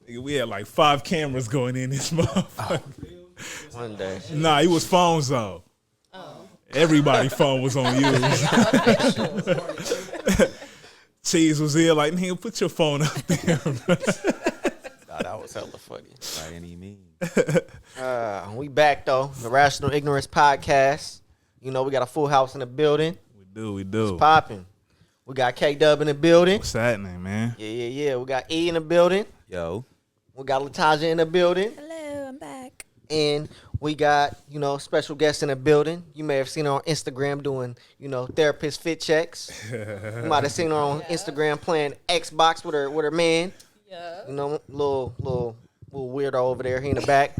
We had like 5 cameras going in this motherfucker. One day. Nah, it was phones though. Everybody's phone was on you. Cheese was there like, nigga, put your phone up there. Nah, that was hella funny. By any means. We back though. The Rational Ignorance Podcast. You know, we got a full house in the building. We do. It's popping. We got K-Dub in the building. What's happening, man? Yeah. We got E in the building. Yo. We got Latasha in the building. Hello, I'm back. And we got, special guests in the building. You may have seen her on Instagram doing, therapist fit checks. You might have seen her on Instagram playing Xbox with her man. Yeah. Little weirdo over there. He in the back.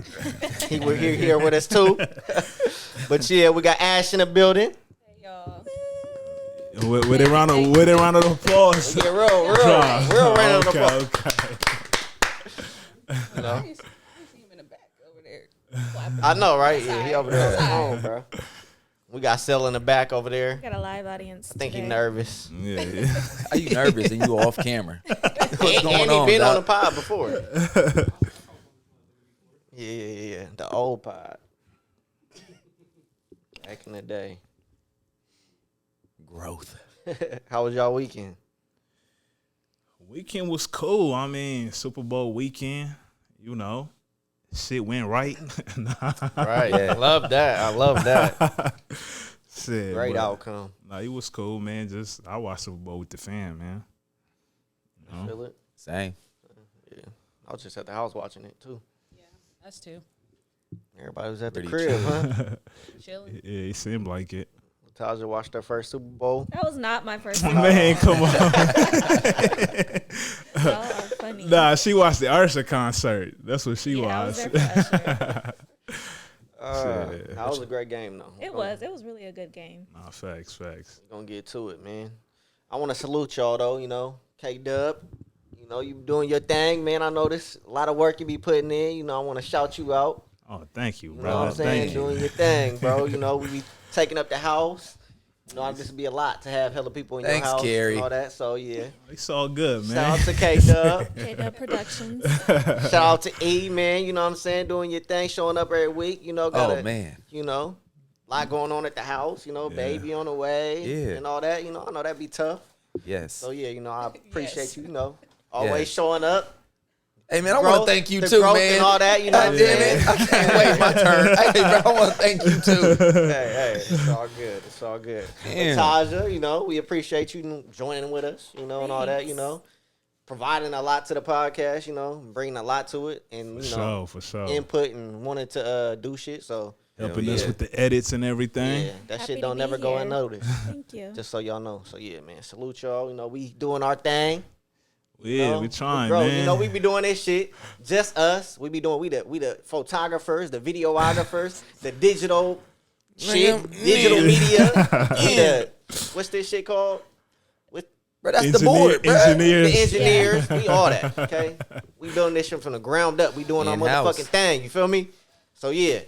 He here with us too. But yeah, we got Ash in the building. Hey, y'all. With a round of applause. Yeah, real round of applause. Okay. I see him in the back over there. I know, right? Yeah, he over there on home, bro. We got Sel in the back over there. Got a live audience. I think today. he's nervous. Yeah. Are you nervous and you off camera? What's going And on, he been on the Doc? pod before. Yeah. The old pod. Back in the day. Growth. How was y'all weekend? Weekend was cool. I mean, Super Bowl weekend, shit went right. Right. Yeah. Love that. I love that. Shit, Great but, outcome. Nah, it was cool, man. I watched Super Bowl with the fam, man. Feel it? Same. Yeah. I was just at the house watching it too. Yeah, us too. Everybody was at the Pretty crib, huh? Chilling. Yeah, it seemed like it. Taja watched her first Super Bowl. That was not my first time. Man, come on. Y'all are funny. Nah, she watched the Usher concert. That's what she I was watched. there for Usher. That was a great game, though. It was really a good game. Nah, facts. We're gonna get to it, man. I want to salute y'all, though. K-Dub. You doing your thing, man. I know this a lot of work you be putting in. I want to shout you out. Oh, thank you, You know brother. what I'm saying? Thank you. Doing your thing, bro. We be taking up the house. This would be a lot to have hella people in Thanks, your house Carrie. and all that. So, yeah. It's all good, man. Shout out to K-Dub. K-Dub Productions. Shout out to E, man. You know what I'm saying? Doing your thing, showing up every week. Oh, man. A lot going on at the house. Baby on the way. Yeah. And all that. I know that'd be tough. Yes. So, yeah, I appreciate Yes. you, always Yes. showing up. Hey, man, I want to thank you, the too, growth man. and all that, what I'm Damn saying? it. I can't wait my turn. Hey, bro, I want to thank you, too. Hey, it's all good. It's all good. Damn. Taja, we appreciate you joining with us, and all that, Thanks. providing a lot to the podcast, bringing a lot to it, and, For sure. input and wanting to do shit. So, Helping Hell us yeah. with the edits and everything. yeah, that Happy shit to don't be never go here. unnoticed. Thank you. Just so y'all know. So, yeah, man, salute y'all. We doing our thing. Yeah, we trying, Bro, man. we be doing this shit. Just us. We the photographers, the videographers, the digital shit, digital media. We the what's this shit called? Bro, that's the board, bro. Engineers. The engineers. We all that. Okay. We building this shit from the ground up. We doing our In-house. motherfucking thing. You feel me? So yeah,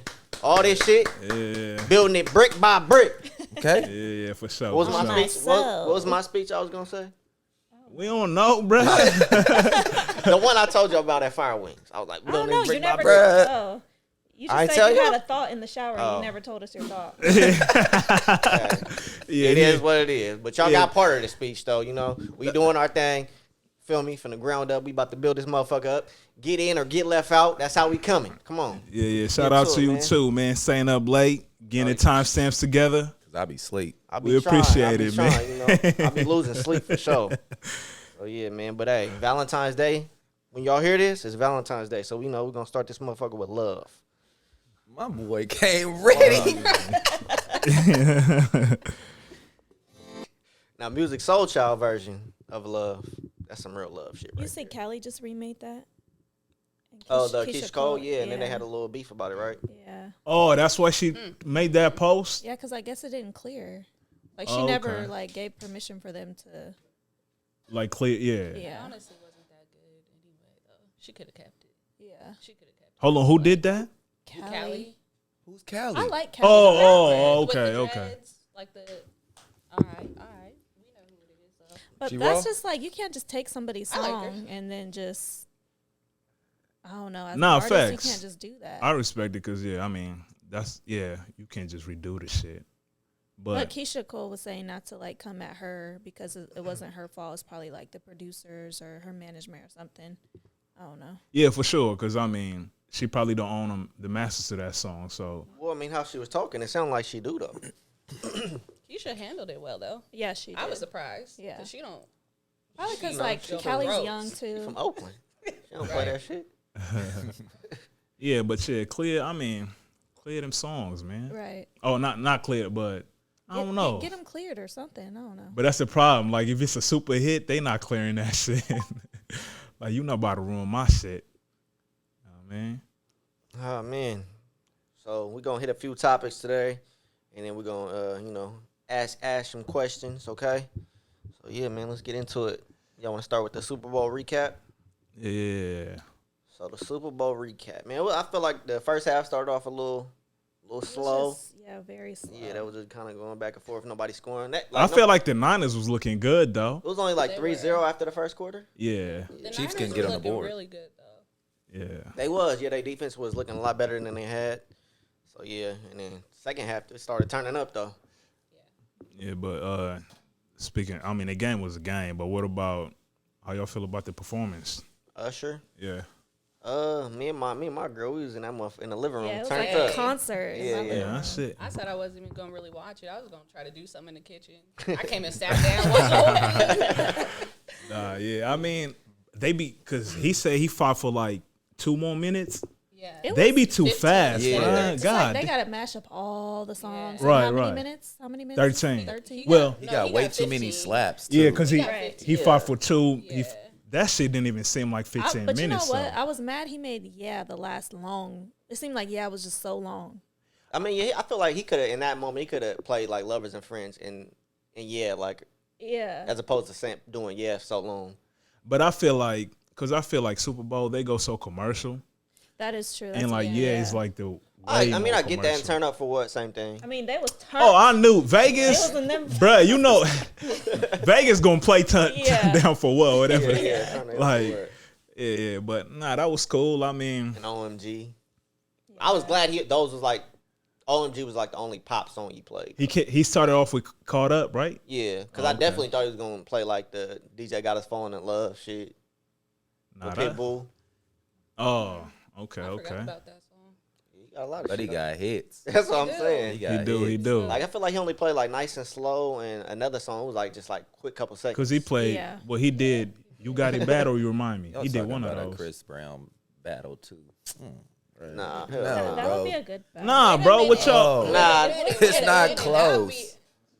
all this shit, Yeah. building it brick by brick. Okay? Yeah, for sure. What was for my sure. speech? What was my speech I was gonna say? We don't know, bro. The one I told you about at Fire Wings. I was like, I building don't know. this You brick by never brick. Bruh. oh. You I just tell said you you? had a thought in the shower. Oh. You never told us your thought. Yeah, It yeah. is what it is. But y'all got part of the speech, though. We doing our thing. Feel me? From the ground up. We about to build this motherfucker up. Get in or get left out. That's how we coming. Come on. Yeah. Shout Get out to to it, you man. too, man. Staying up late, getting the timestamps together. Because I be sleep. I be We trying. appreciate I be it, trying, man. I be losing sleep for sure. So yeah, man. But hey, Valentine's Day. When y'all hear this, it's Valentine's Day. So we're gonna start this motherfucker with love. My boy came ready. Now, Music Soul Child version of Love. That's some real love shit, right? You said Callie just remade that? And Oh, the Keisha Keisha Cole, yeah, and then they had a little beef about it, right? Yeah. Oh, that's why she made that post? Yeah, because I guess it didn't clear. Like, she Oh, never, okay. gave permission for them to, Like clear, yeah. yeah. Honestly, wasn't that good anyway, though. She could have kept it. Yeah. She could have kept it. Hold on, who did that? Callie. Who's Callie? I like Callie. Oh, With the okay. dreads, like the. All right. We know who it is. But She that's raw? just like, you can't just take somebody's I like her. song and then just I don't know. As Nah, an artist, facts. you can't just do that. I respect it because I mean you can't just redo the shit. But Keisha Cole was saying not to like come at her because it wasn't her fault. It's probably like the producers or her management or something. I don't know. Yeah, for sure. Because I mean, she probably don't own the masters to that song. So Well, I mean, how she was talking, it sounded like she do though. Keisha handled it well though. Yeah, she did. I was surprised. Yeah. 'Cause she don't. Probably because know, like she from Callie's Rose. young She too. from Oakland. She don't play that shit. yeah, but yeah, clear them songs, man. Right. Oh, not clear, but I don't know. Get them cleared or something. I don't know. But that's the problem. Like if it's a super hit, they not clearing that shit. Like you not about to ruin my shit. Oh man. Oh man. So we're gonna hit a few topics today, and then we're gonna ask Ash some questions. Okay. So yeah, man, let's get into it. Y'all want to start with the Super Bowl recap? Yeah. So the Super Bowl recap, man. Well, I feel like the first half started off a little It was slow. just, yeah, very slow. Yeah, that was just kind of going back and forth. Nobody scoring. That I feel like the Niners was looking good though. it was only like They 3-0 after the first quarter. Yeah. The Chiefs Niners couldn't was get on the looking board. Really good though. Yeah. They was, yeah. Their defense was looking a lot better than they had. So yeah, and then second half it started turning up though. Yeah, but speaking, I mean the game was a game, but what about how y'all feel about the performance? Usher, Yeah. me and my girl, we was in in the living room, Yeah, it was turned like up. a concert. Yeah, Yeah, that's it. I said I wasn't even gonna really watch it. I was gonna try to do something in the kitchen. I came and sat down. Watched the whole game. Yeah. I mean, cause he said he fought for like 2 more minutes. Yeah. It They was be too 15, fast, yeah. man. It's God. like they gotta mash up all the songs. Yeah. Right, How many right. minutes? How many minutes? 13. 13. Well, He No, got he way got too many 15. slaps. Too. yeah, cause he got 15. he fought for 2. Yeah. That shit didn't even seem like 15 But minutes. you know what? So. I was mad he made the last long. It seemed like was just so long. I mean, yeah, I feel like he could have in that moment he could have played like Lovers and Friends and like Yeah. as opposed to doing so long. But I feel like Super Bowl they go so commercial, That is true. and That's like what- it's like the. I way mean, more I get that and commercial. turn up for what? Same thing. I mean, they was turned. Oh, I knew Vegas, They was in them- bruh. You know, Vegas gonna play turn Yeah. down for what, whatever. turn up Like, for what? yeah, but nah, that was cool. I mean, And OMG. I was glad those was like OMG was like the only pop song he played. he started off with "Caught Up," right? Yeah, because Oh, I okay. definitely thought he was gonna play like the DJ Got Us Falling in Love shit. Nah, With that- Pitbull. Oh, okay, I forgot okay. about that song. He got a lot of But he shit. got hits. That's what I'm He do. saying. got He hits. do. Like I feel like he only played like Nice and Slow and another song was like just like quick couple seconds. Cause he played. Yeah. Well, he did. You got it bad, or you remind me. Y'all He did talking one of about a those. Chris Brown battle too. Nah, hell No, nah. That bro. would be a good battle. Nah, Wait a bro, minute. what y'all? Oh, Nah, it's not close.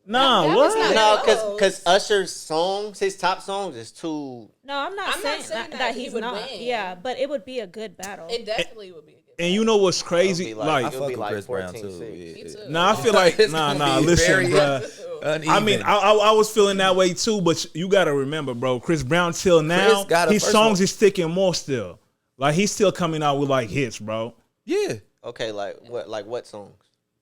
Nah, that what? was not- No, close. because Usher's songs, his top songs is too. No, I'm not I'm saying, not saying that, that he he's would not. win. Yeah, but it would be a good battle. It definitely would be a good. And you know what's It'll crazy? be Like, I it'll fuck be with like Chris Brown 14-6. too. Me too. nah, I feel like It's nah. gonna be Listen, very bruh. uneven. I mean, I was feeling that way too, but you gotta remember, bro. Chris Brown till now, got a his first songs one. is sticking more still. Like he's still coming out with like hits, bro. yeah. Okay, like what songs?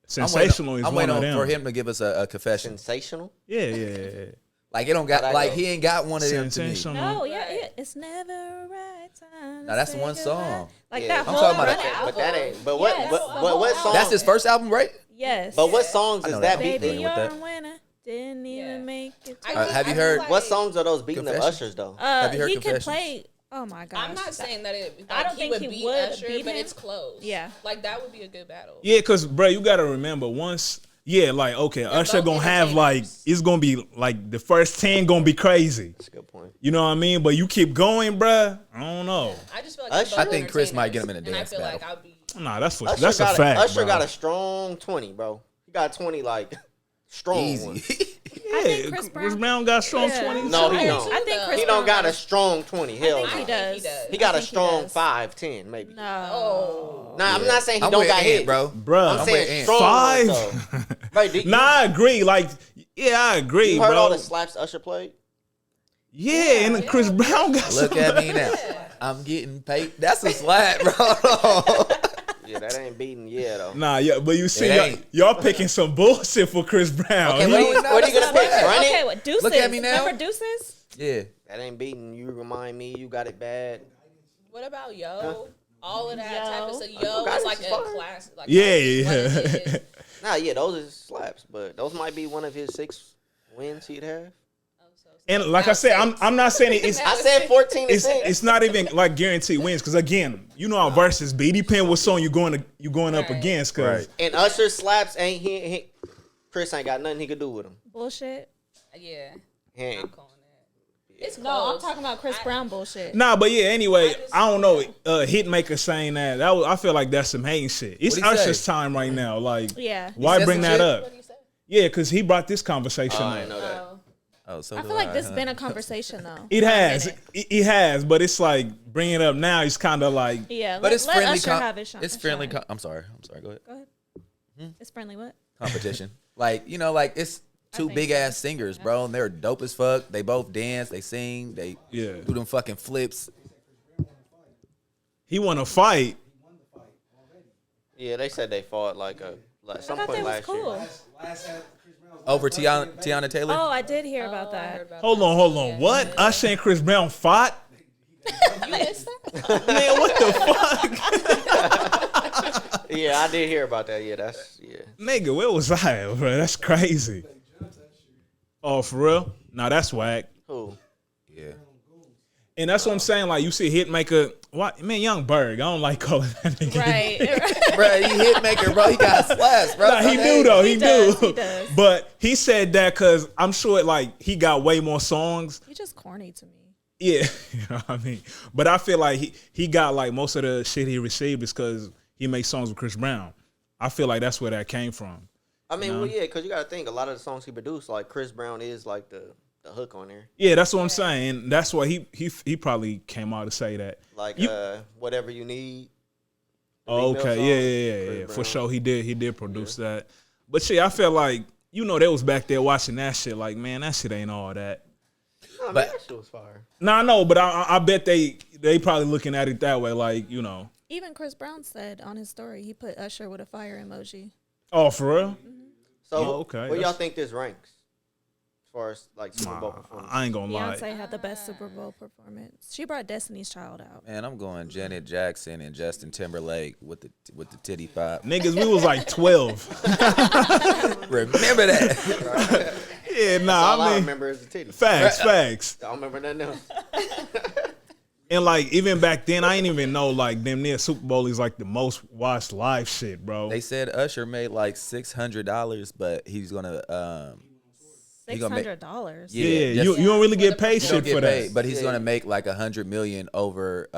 Sensational is I'm one waiting of them. for him to give us a confession. Sensational. Yeah. Like it don't got How'd that like go? he ain't got one of them to me. Sensational. no, yeah, it's never a right time. Now, that's to one say song. goodbye. Like Yeah. that I'm whole talking about run that- album. But that ain't. But what Yes, what the what, whole what song? That's his first album, right? Yes. But what songs I is know that that. beating? Baby, with you're that. a winner. Didn't even Yeah. make it. Have you heard- What songs are those beating of Confession? Usher's though? Have you heard He can Confessions? play. Oh my gosh. I'm not saying that it. I don't he think would he beat would Usher, beat but him. it's close. Yeah. like that would be a good battle. Yeah, cause bro, you gotta remember once. Yeah, like okay, Usher both gonna have like entertainers. it's gonna be like the first 10 gonna be crazy. That's a good point. You know what I mean? But you keep going, bruh. I don't know. I just feel like Usher- they're I both think Chris might get him in a entertainers, dance and I feel battle. like I'll be. Nah, that's Usher that's a got fact. Usher bro. got a strong 20, bro. He got 20 like strong Easy. ones. Yeah, think Chris Chris Brown- Brown got strong Yeah. 20. No, he I don't. I think Chris He don't Brown got a strong 20. Hell think no. he does. He got I a think he strong does. 5, 10 maybe. No. Oh, Nah, I'm not saying he I'm don't with got Ant, hit, bro. Bruh. I'm I'm saying with Ant. strong Five? ones, though. Right, you Nah, I agree. Like, yeah, I agree, you heard bro. all the slaps Usher played? Yeah, and Chris Brown got Look some. at me now. I'm getting paid. That's a slap, bro. Yeah, that ain't beating though. Nah, yeah, but you see, It y'all, ain't. y'all picking some bullshit for Chris Brown. Okay, He- what are you that's gonna not pick? bad. Run Okay, it? what Deuces? Look at me now. Remember Deuces? Yeah. That ain't beating. You remind me, you got it bad. what about Yo? all of that type of stuff. Yo, Yo, God, it's like this is a fire. class. Like, Yeah, that's what it yeah. is. Nah, yeah, those are slaps, but those might be one of his 6 wins he'd have. And like I said, I'm not saying it's I said 14 to 6. it's not even like guaranteed wins because again, you know how versus be. It depends what song you going up Right. against. Cause And Usher slaps ain't he Chris ain't got nothing he could do with him. Bullshit. Yeah. He ain't. I'm calling that. It's No, I'm close. talking about Chris Brown bullshit. nah, but yeah. Anyway, just- I don't know. Hitmaker saying that I feel like that's some hating shit. It's What'd he Usher's say? time right now. Like, Yeah. why said bring some that shit? up? What do you say? Yeah, because he brought this conversation I up. didn't know that. Oh. Oh, so I feel like this been a conversation though. It has, minute. it has, but it's like bringing it up now. It's kind of like Yeah, But it's let friendly. Usher have his shine. It's friendly. I'm sorry. Go ahead. Go ahead. It's friendly what? Competition. Like like it's two think big so. ass singers, bro, and they're dope as fuck. They both dance, they sing, they Yeah. do them fucking flips. he want to fight. Yeah, they said they fought like some I thought point that was last cool. year. Over Tiana Taylor. Oh, I did hear about I that. heard about Hold that. on. What? Usher and Chris Brown fought? You missed that? Man, what the fuck? Yeah, I did hear about that. Yeah, Nigga, where was I, bro? That's crazy. Oh, for real? Nah, that's whack. Who? Yeah. And that's what I'm saying. Like, you see Hitmaker. What? Man, Young Berg. I don't like calling that nigga. Right. Bro, he hit maker, bro. He got slaps, bro. Nah, he do, though. He does, do. he does. But he said that because I'm sure, like, he got way more songs. You just corny to me. Yeah, you know what I mean? But I feel like he got, like, most of the shit he received is because he makes songs with Chris Brown. I feel like that's where that came from. I mean, well, yeah, because you got to think a lot of the songs he produced, like Chris Brown is like the hook on there. Yeah, that's what I'm saying. And that's why he probably came out to say that. Like You- Whatever You Need. Oh, female okay, song, yeah, Chris for Brown. sure. He did produce that. But shit, I felt like they was back there watching that shit. Like, man, that shit ain't all that. No, man, But- that shit was fire. Nah, no, but I bet they probably looking at it that way. Like, Even Chris Brown said on his story, he put Usher with a fire emoji. oh, for real? So, Oh, okay, where y'all that's- think this ranks? As far as like Super Bowl performance. I ain't gonna lie. Beyonce had the best Super Bowl performance. She brought Destiny's Child out. Man, I'm going Janet Jackson and Justin Timberlake with the titty pop. Niggas, we was like 12. Remember that? Yeah, All nah, I I mean, remember is the titty. facts. I don't remember nothing else. And like even back then, I ain't even know like damn near Super Bowl is like the most watched live shit, bro. They said Usher made like $600, but he's gonna He gonna make- $600. yeah, just- you don't really get paid he don't shit get for paid, that. but he's Yeah. gonna make like $100 million over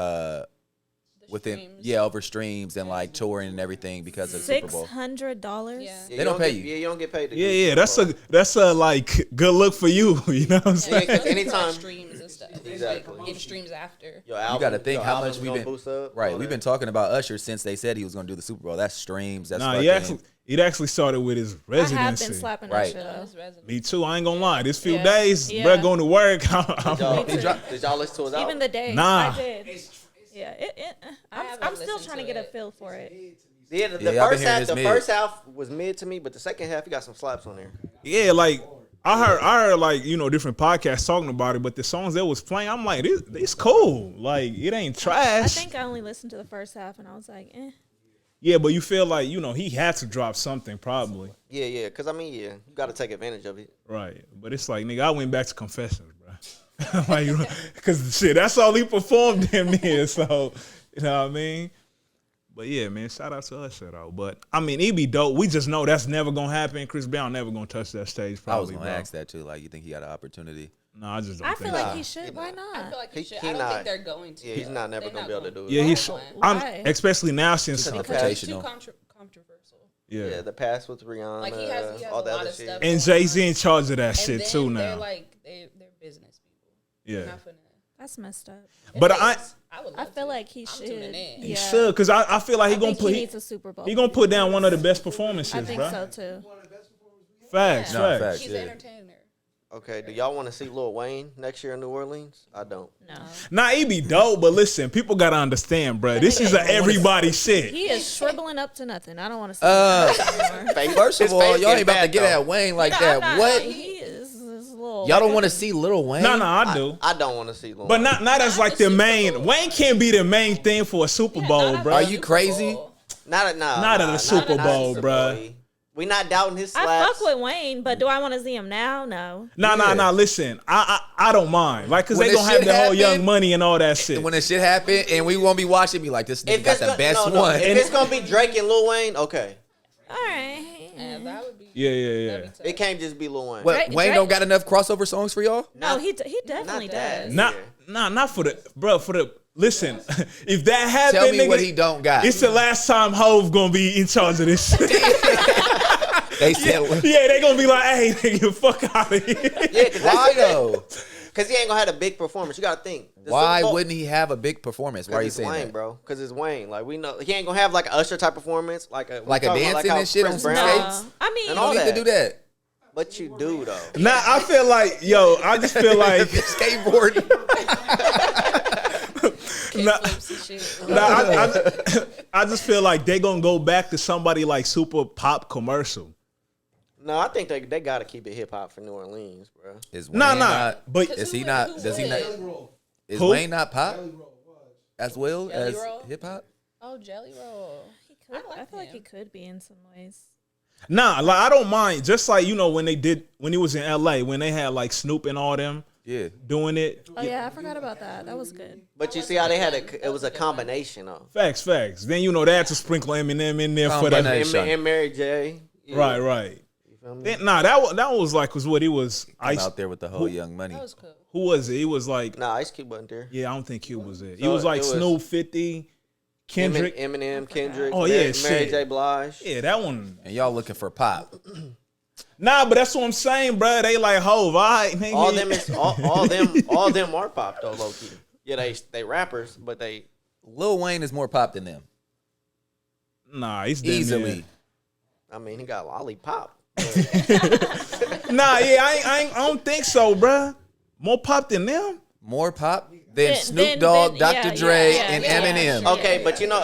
within streams. over streams and like touring and everything because of the Super Bowl. $600. Yeah. Yeah, They don't pay get- you. Yeah, you don't get paid. To Yeah, do yeah, Super Bowl. that's a like good look for you. You know what I'm saying? Yeah, 'cause Like anytime streams and stuff. Exactly. Like, getting streams after. your album, gotta think your how album's much we've gonna been- boost up, Right, all we've that. been talking about Usher since they said he was gonna do the Super Bowl. That's streams. That's Nah, fucking, it actually started with his I have been residency. slapping Right. Usher though. His resume. Me too. I ain't gonna lie. This few Yeah. days, Yeah. bruh, going to work. Did y'all listen to his album? Even the day. Nah. I did. Yeah, haven't I'm still listened trying to to get a it. feel for it. Yeah, the Yeah, I've been first hearing half. it's The mid. first half was mid to me, but the second half, he got some slaps on there. Yeah, like I heard like different podcasts talking about it, but the songs that was playing, I'm like, it's cool. Like it ain't I trash. think I only listened to the first half and I was like, eh. Yeah, but you feel like he had to drop something probably, Yeah, because I mean, yeah, you got to take advantage of it. right? But it's like nigga, I went back to Confessions, bro. Like, because shit, that's all he performed in there. So you know what I mean. But yeah, man, shout out to Usher though. But I mean, he be dope. We just know that's never gonna happen. Chris Brown never gonna touch that stage. Probably, I was gonna bro. ask that too. Like, you think he got an opportunity? No, I just don't I think. feel like Nah, he should. Why I not? feel like he He- should. he I don't not- think they're going to. Yeah, he's not never They're gonna be able to do it. Yeah, he's. Why? Why? Especially now since Because Because It's too confrontational. controversial. Yeah, the past with Rihanna, Like, he has all a the lot other of shit. stuff. and Jay Z in charge of that And shit then too they're now. like they're business people. Yeah, They're not finna. That's messed up. but It I is. would I love feel to. like he I'm should. tuning in. he Yeah. should because I feel like I he gonna think put he needs a Super Bowl. he gonna put down one of the best performances, I think bro. so too. Facts, No, facts. facts. He's Yeah. an entertainer. Okay, do y'all want to see Lil Wayne next year in New Orleans? I don't. No. Nah, he be dope, but listen, people gotta understand, bro. This is a everybody shit. He is shriveling up to nothing. I don't want to see him anymore. Face- First of his all, face y'all ain't getting about to bad, get though. at Wayne like I'm that. not- What? He is this little. Y'all don't want to see Lil Wayne? No, I do. I don't want to see Lil But Wayne. not as like the main. Wayne can't be the main thing for a Super Bowl, not bro. Are you crazy? Not at the Super Bowl, bruh. We not doubting his I slaps. fuck with Wayne, but do I want to see him now? No. Nah. Listen, I don't mind, like, cause When they the gonna have shit the whole happen- Young Money and all that shit. When the shit happen and we won't be watching, be like, this nigga If got it's the gonna, best no, one. if it's gonna be Drake and Lil Wayne, okay. All right. And that would be. Yeah. that'd be tough. It can't just be Lil Wayne. What, Drake- Wayne Drake- don't got enough crossover songs for y'all? No, he definitely Not that. does. Not for the bro. For the listen, if that happened, Tell me nigga, what he don't got. it's the last time Hove gonna be in charge of this shit. They said, Yeah, they gonna be like, hey, nigga, fuck out of here. Yeah, cause why though? Because he ain't gonna have a big performance. You gotta think. The Why Super Bowl- wouldn't he have a big performance? Why are you it's saying Wayne, that? bro? Because it's Wayne. Like we know he ain't gonna have like an Usher type performance, like a dancing and shit on some Brown. skates? I mean, And You all don't need that. to do that. But you do though. Nah, I feel like, I just feel like, Skateboarding. nah, Flips and shit. I just feel like they gonna go back to somebody like Super Pop commercial. No, I think they gotta keep it hip hop for New Orleans, bro. Is Nah, Wayne not- but Is Who he would- not? who Does he would? not? Is Who? Wayne not pop as well Jelly as Roll? hip hop? Oh, Jelly Roll. he could. I like I feel like him. he could be in some ways. nah, like I don't mind. Just like when he was in LA, when they had like Snoop and all them Yeah. doing it. Oh yeah, I forgot about that. That was good. But you see how they had it was a combination of Facts. Then they had to sprinkle Eminem in there for Combination. that. and Mary J. Yeah. Right. You feel me? Then, that was what he was. I'm out there with the whole Young Money. That was cool. Who was it? He was like, Nah, Ice Cube wasn't there. yeah, I don't think Cube was it. He So was like it was Snoop, 50, Kendrick. Eminem, Kendrick. Oh, yeah, Mary shit. J. Blige. Yeah, that one. And y'all looking for pop. Nah, but that's what I'm saying, bro. They like Hove. All right, nigga. All them is all them are pop though, low key. Yeah, they rappers, but they Lil Wayne is more pop than them. Nah, he's damn Easily. near- I mean he got lollipop. Nah, yeah, I don't think so, bro. More pop than them. More pop than Then- Snoop Dogg, then- Dr. yeah, Dre, yeah, and yeah, Eminem. sure. Okay, but you know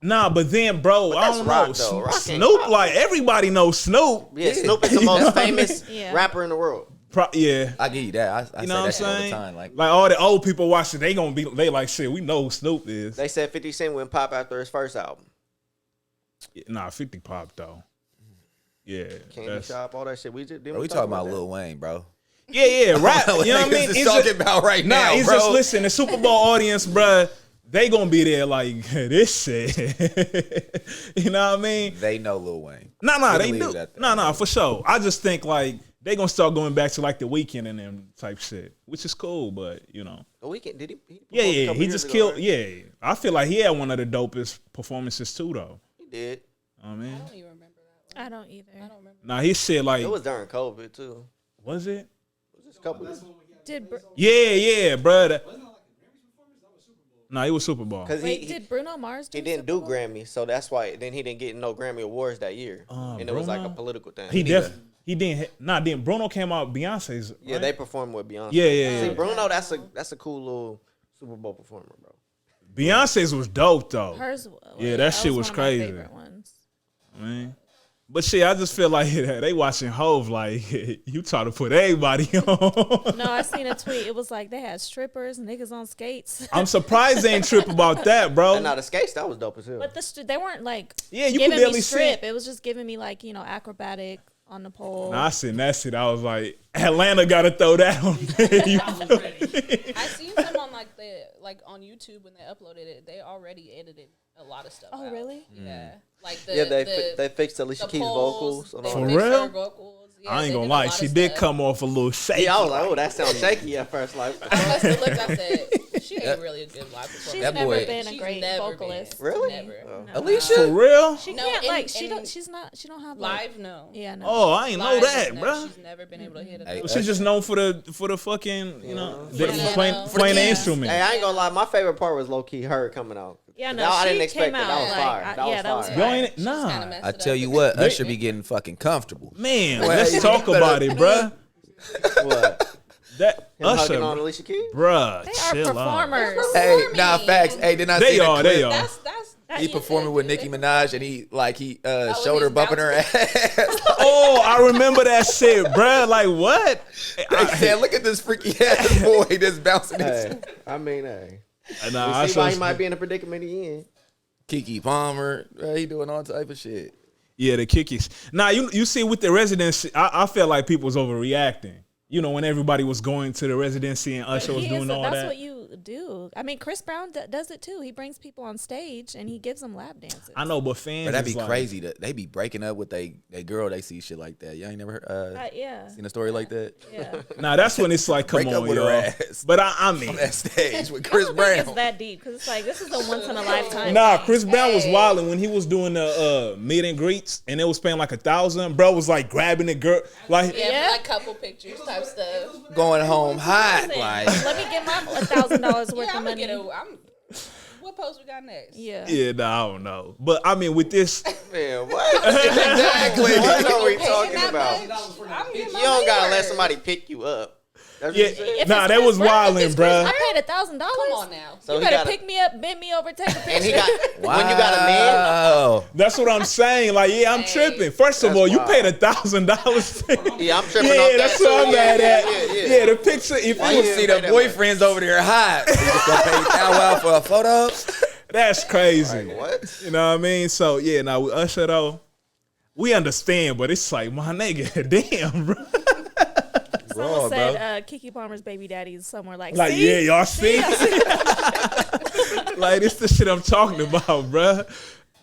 Nah, but then, bro, I that's don't rock, know. though. Rock ain't Snoop, pop. like everybody knows Snoop. yeah, Snoop is the most famous Yeah. rapper in the world. Yeah. I give you that. I You say know what I'm that shit all the saying? time. Like, Like all the old people watching, they like shit. We know who Snoop is. They said 50 Cent went pop after his first album. Nah, 50 pop though. Yeah, Candy that's- Shop, all that shit. We just didn't bro, we talk talking about that. Lil Wayne, bro. Yeah, rap. You know what I Niggas mean? is It's talking just- about right Nah, now, it's bro. just listen. The Super Bowl audience, bruh, they gonna be there like this shit. You know what I mean? They know Lil Wayne. Nah, We they can leave do. it at that. Nah, for sure. I just think like they gonna start going back to like the Weeknd and them type shit, which is cool, but you know. The Weeknd, did he Yeah, performed a yeah. couple He years just ago, killed. right? Yeah, I feel like he had one of the dopest performances too, though. He did. I mean, I don't even remember that one. I don't either. I don't remember. nah, his shit like It was during COVID too. was it? It was just a couple years. Yeah, bruh. Nah, it was Super Bowl. Because Wait, did Bruno Mars do he didn't Super do Bowl? Grammy, so that's why then he didn't get no Grammy awards that year, and it was like a Bruno? political thing. He didn't. Nah, then Bruno came out Beyonce's. yeah, right? they performed with Beyonce. Yeah. See, Bruno, that's a cool little Super Bowl performer, bro. Beyonce's was dope though. Hers. Yeah, that shit was one of my crazy. favorite ones. Man. But shit, I just feel like they watching Hove like you try to put everybody on. No, I seen a tweet. It was like they had strippers, niggas on skates. I'm surprised they ain't trip about that, bro. And now the skates, that was dope as hell. But they weren't like Yeah, you can giving barely me see. strip. It was just giving me like acrobatic on the pole. Nah, I seen that shit. I was like, Atlanta got to throw that on there. You feel me? I seen some on on YouTube when they uploaded it. They already edited a lot of stuff. Oh, out. really? Yeah, like the yeah, they fixed Alicia the Keys' poles, vocals. And they all For that. fixed real? her vocals. Yeah, I ain't they gonna did a lie, lot she of did stuff. come off a little shaky. Yeah, I was like, oh, that sounds shaky at first. Like, I must have looked. I said, she ain't really a good live performer. She's That never boy- been a She's great never vocalist. been. Really? Never. Oh. No. Alicia? For real? She No, can't in- she in- don't. She don't have like, Live, no. Yeah, no. Oh, I ain't know Live, that, no, bro. She's never been able to hit a Hey, note. She's just known for the fucking, you know, For the, the piano. playing For the keys. instrument. hey, I ain't gonna lie. My favorite part was low key her coming out. Yeah, no. That- I she didn't expect came that. out That was like, fire. That was fire. Yo, ain't it? She's kinda Nah, messed I it tell up. you what, Usher be getting fucking comfortable. man, Well, let's you talk better- about it, bruh. What? That Him hugging Usher, on Alicia Keys? bruh, They are chill out. performers. Hey, nah, facts. Hey, didn't I They see the are, clip? they are. That's That he performing with Nicki Minaj and he shoulder he's bumping her ass. Oh, I remember that shit, bruh. Like what? They said, look at this freaky ass boy that's bouncing his Hey, I mean, hey. Nah, You see why he might be in the predicament he in. Kiki Palmer. He doing all type of shit. Yeah, the kickies. Nah, you see with the residency, I felt like people was overreacting. You know, when everybody was going to the residency and Usher was doing all that's that. what you do. I mean, Chris Brown does it too. He brings people on stage and he gives them lap dances. I know, but fans. But that'd be is like, crazy. They be breaking up with they girl. They see shit like that. Y'all ain't never seen a story like that? Yeah. Nah, that's when it's like, come Break on, up with yo. her ass. But I mean, On that stage with I Chris don't think Brown. it's that deep because it's like this is a once in a lifetime. nah, thing. Chris Brown was wilding when he was doing the meet and greets, and it was paying like $1,000. Bro was like grabbing the girl, like Yeah, like couple pictures type stuff. Going home hot. Listen, Like, let me get my $1,000 worth Yeah, of I'm gonna money. get what post we got next? Yeah. yeah, nah, I don't know. But I mean, with this, Man, what? exactly. What are we Paying talking that about? much, I'm getting my You don't gotta money let worth. somebody pick you up. That's what yeah, you said? If nah, it's that Chris was Brown, wilding, if it's Chris- bruh. I paid $1,000. Come on now. So You he better got pick me up, bend me over, take a picture. and he got when you got a man. Wow. That's what I'm saying. Like, yeah, I'm tripping. First of That's all, you wild. paid $1,000. Yeah, I'm tripping Yeah, off that that's too. what I'm mad at. Yeah. Yeah, the picture. If Why it You was, you see pay the that much? boyfriends over there hot. You just gonna pay $1,000 for a photo? that's crazy. Like, what? You know what I mean? So yeah, now with Usher though, we understand, but it's like, my nigga, damn, bro. Someone Wrong, said Keke Palmer's baby daddy is somewhere like, Like, see? yeah, y'all see? Like, this the shit I'm talking about, bro.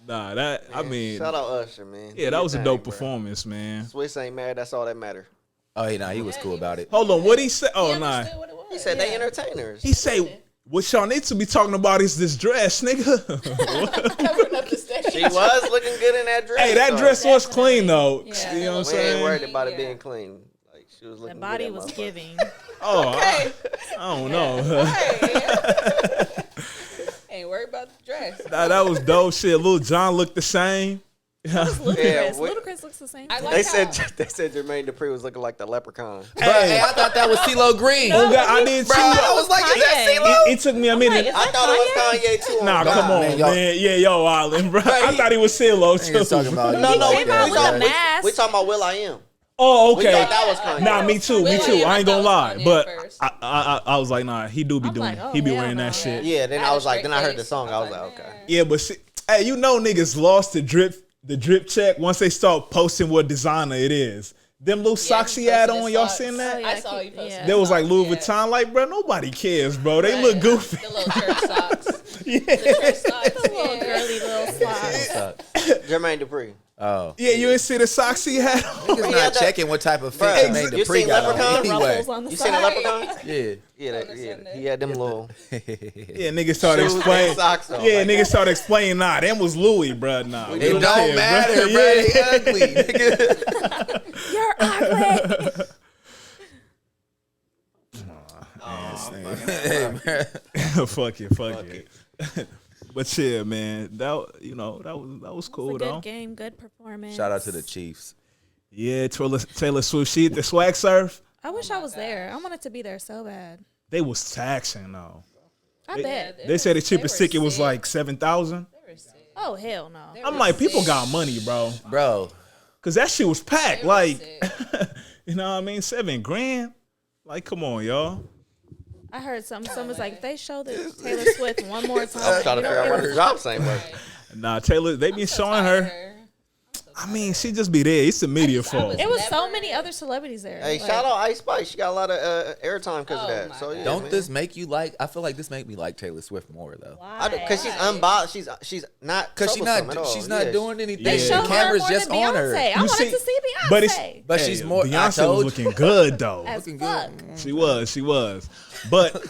Nah, that I mean, Shout out Usher, man. yeah, Do that your was a thing, dope bro. performance, man. Swiss ain't mad. That's all that matter. Oh, he was cool about it. Hold on, what he said? Oh, He nah. understood what it was. He said they entertainers. He say, what y'all need to be talking about is this dress, nigga. Covering up the stage. She was looking good in that dress. Hey, that though. dress was clean though. Yeah. You know what I'm We ain't saying? worried about it Yeah. being clean. Like she was The looking. body good, was that motherfucker. giving. Oh, Hey, I don't know. hey. Ain't worried about the dress. Nah, that was dope shit. Lil Jon looked the same. Ludacris. Yeah, Ludacris looks the same. I too. like They how- said Jermaine Dupri was looking like the leprechaun. Hey, I thought that was CeeLo Green. Oh God, I did too. Bro, I was like, is that Kanye. CeeLo? It took me a minute. Is I that thought it was Kanye too. Nah, on come God. on, man, man. y'all- Yeah, yo, Island, bro. I thought he was CeeLo Niggas too. talking about No, no, you we Came out with a that. mask. we talking about Will I Am. Oh, We okay. thought that was Kanye. Nah, me too, me Will.i.am, too. I ain't gonna I lie, thought it was Kanye but at first. I was like, nah, he do be I'm doing like, it. oh, He be hell wearing no. that shit. Yeah, then Had I a was like, straight then I heard the face. song. I was like, man. okay. Yeah, but see, hey, you know niggas lost the drip check once they start posting what designer it is. Them little socks he had posted on, his y'all socks. seen that? Oh, yeah, I saw you posted. yeah. There was like Louis Yeah. Vuitton, like, bro, nobody cares, bro. They Right. look goofy. The little church socks. Yeah. The church socks. Little Yeah. girly little slides. Jermaine Dupri. Oh. Yeah, you didn't see the socks he had on? Niggas Yeah, not that- checking what type of fit Bruh, Jermaine you Dupri seen got Leprechaun? on anyway. Ruffles on the You seen the side. Leprechaun? Yeah. Yeah, he had them little Yeah, niggas started shoes and explaining. socks on. Yeah, like, niggas started explaining, nah, them was Louis, bro. Nah. we It don't care, matter, bro. Yeah. They ugly, nigga. You're ugly. Hey, man. fuck it. But yeah, man, that was cool It's a though. good game, good performance. Shout out to the Chiefs. Yeah, Taylor Swift, she hit the swag surf. I wish I was there. I wanted to be there so bad. They was taxing though. I bet. They said the cheapest were ticket was sick. like 7,000. They were sick. Oh hell no. They I'm were like, people sick. got money, bro, Bro, cause that shit was packed. They were Like, sick. you know what I mean? $7,000. Like, come on, y'all. I heard someone's like, if they show the Taylor Swift one more time, I'm trying to you figure out don't why get the a- drops ain't working. Nah, Taylor, they been showing her. I mean, she just be there. It's the media fault. It was so Never- many other celebrities there. Hey, Like, shout out Ice Spice. She got a lot of airtime because of Oh that. my So yeah, God. don't man. this make you like? I feel like this make me like Taylor Swift more though. Why? Because she's unbothered. She's not. Cause troublesome at all. she's not Yeah, doing anything. They Yeah. showed The her camera's more just than on Beyonce. her. I You wanted see- to see Beyonce. but it's- But Hey, she's more. I Beyonce was told looking good though. As looking fuck. good. She was. But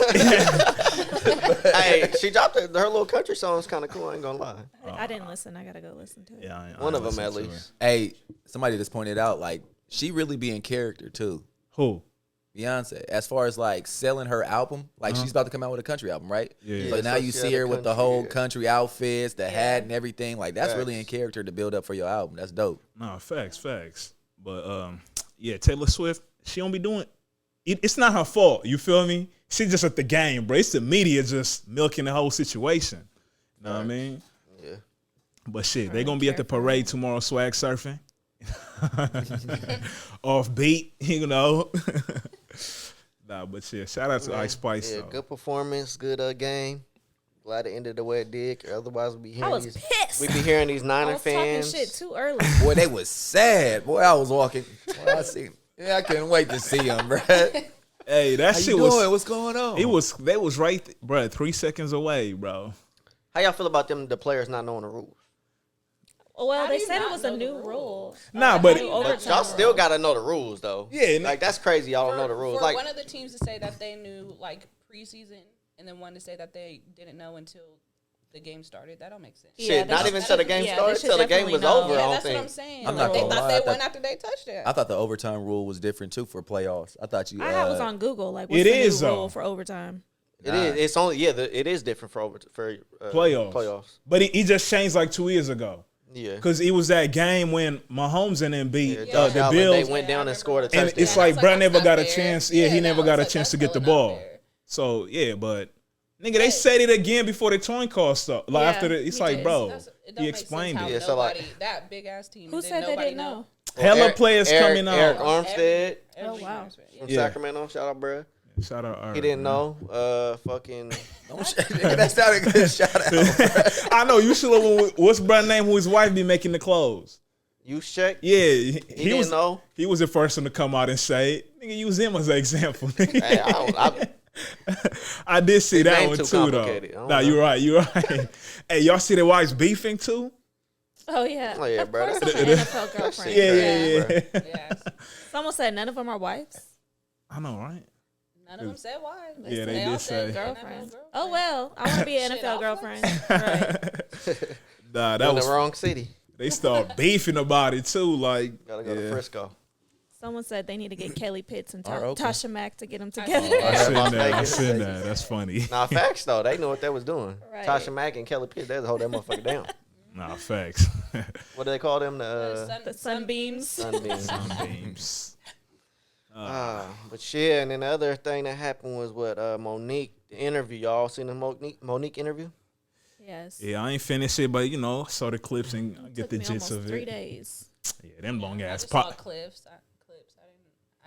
Hey, she dropped her little country song's kind of cool. I ain't gonna lie. I didn't listen. I gotta go listen to it. yeah, I One of them listened at to her. least. Hey, somebody just pointed out like she really be in character too. Who? Beyonce, as far as like selling her album, like she's about to come out with a country album, right? Yeah. So Yeah, now so you she see had her a with the country, whole yeah. country outfits, the hat and everything. Like that's really in Facts. character to build up for your album. That's dope. No, facts. But yeah, Taylor Swift, she don't be doing it's not her fault. You feel me? She just at the game, bro. It's the media just milking the whole situation. You know what I mean? Yeah. But shit, they gonna be at the parade tomorrow, swag surfing, off beat, you know. Nah, but shit, shout out to Ice Spice. Yeah, though. good performance, good game. Glad it ended the way it did. Otherwise, we'd be I hearing was these. pissed. We'd be hearing these I Niner was fans. talking shit too early. Boy, they was sad. Boy, I was walking. Boy, I see. Yeah, I couldn't wait to see them, bro. Hey, that How shit you doing? was. What's going on? They was right, bro. 3 seconds away, bro. How y'all feel about them? The players not knowing the rules. Well, How they do you said it not was know a the new rules? rule. Nah, but New But overtime y'all still rule. gotta know the rules, though. Yeah, like that's crazy. Y'all don't know the rules. For Like one of the teams to say that they knew like preseason, and then one to say that they didn't know until the game started. That don't make sense. Yeah, shit, they not should- even till the game yeah, they started, should till the game definitely was know. over. Yeah, I don't that's what think. I'm saying. I'm Like, not they gonna thought lie, they I went thought- after they touched it. I thought the overtime rule was different too for playoffs. I thought you. I was on Google. Like, what's It the is, new though. rule for overtime? It is. It's only it is different for playoffs. Playoffs. But he just changed like 2 years ago. Yeah. Because it was that game when Mahomes and them beat Yeah, Josh the Allen, Bills. they went down and scored a touchdown. And it's Yeah, like, that's bro, that's never not got a fair. chance. Yeah, he never that got a was- chance to that's get the hella not ball. fair. So, yeah, but, nigga, they said it again before the towing call started. Like, Yeah, after it's he like, did. bro, It don't he make explained sense it. how Yeah, so, like- nobody, that big ass team. Who said they nobody didn't know? Hella players coming Eric out. Armstead Oh, wow. from Yeah. Sacramento. Shout out, bruh. Shout out Earl, He didn't man. know. Fucking. That's not a good shout out. I know, you should have, what's brother name who his wife be making the clothes? Use check. Yeah, He didn't was know. He was the first one to come out and say it. Nigga, use him as an example. Hey, I I did see His that name one too too, though. complicated. I don't Nah, know. you're right. You're right. Hey, y'all see the wives beefing too? Oh yeah. Oh, yeah, of bro, course, that's- I'm an NFL girlfriend. Yeah, Crazy, yeah, bro. yeah. Yes. Someone said none of them are wives. I know, right? None of them said why. Yeah, they all did said say. Girlfriend. NFL Oh well, I want to be an Shit, NFL I'll girlfriend. Right. Nah, in that was the wrong city. they start beefing about it too. Like, Gotta go yeah. to Frisco. Someone said they need to get Kelly Pitts and Or Oakland. Tasha Mack to get them together. I Yeah, seen Las that. I Vegas. seen that. That's funny. Nah, facts though. They knew what they was doing. Right. Tasha Mack and Kelly Pitt, they hold that motherfucker down. Nah, facts. What do they call them? The The sunbeams. sunbeams. Beams. But shit, and then the other thing that happened was what Monique, the interview. Y'all seen the Monique interview? Yes. Yeah, I ain't finished it, but you know, saw the clips and get Took the me gist almost of 3 it. days. Yeah, them long I ass just saw pop. clips.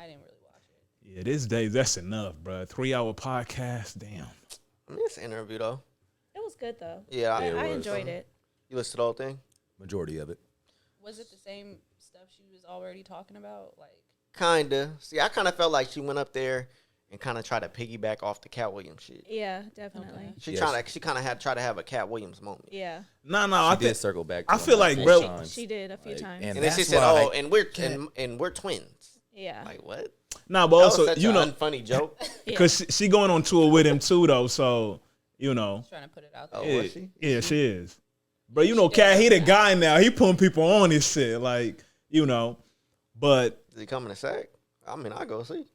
I didn't really watch it. Yeah, this day that's enough, bro. 3-hour podcast, damn. I mean, it's an interview though. It was good though. Yeah, I was. enjoyed it. You listened to the whole thing? Majority of it. Was it the same stuff she was already talking about? Like, Kinda. See, I kind of felt like she went up there and kind of tried to piggyback off the Cat Williams shit. Yeah, definitely. She Yes. She kind of had tried to have a Cat Williams moment. Yeah, No, I I did think circle back. I to feel him like, a few bro- times. she did a few Like, times. and And then she that's said, why "Oh, I and we're twins." Yeah. Like what? nah, but That was also such you an know, unfunny joke. because she going on tour with him too, though. So you know, trying to put it out there. Oh, yeah, was she? yeah, she is. But you know, She did Cat, he the that. guy now. He putting people on his shit, like you know. But Is he coming to sack? I mean, I go see.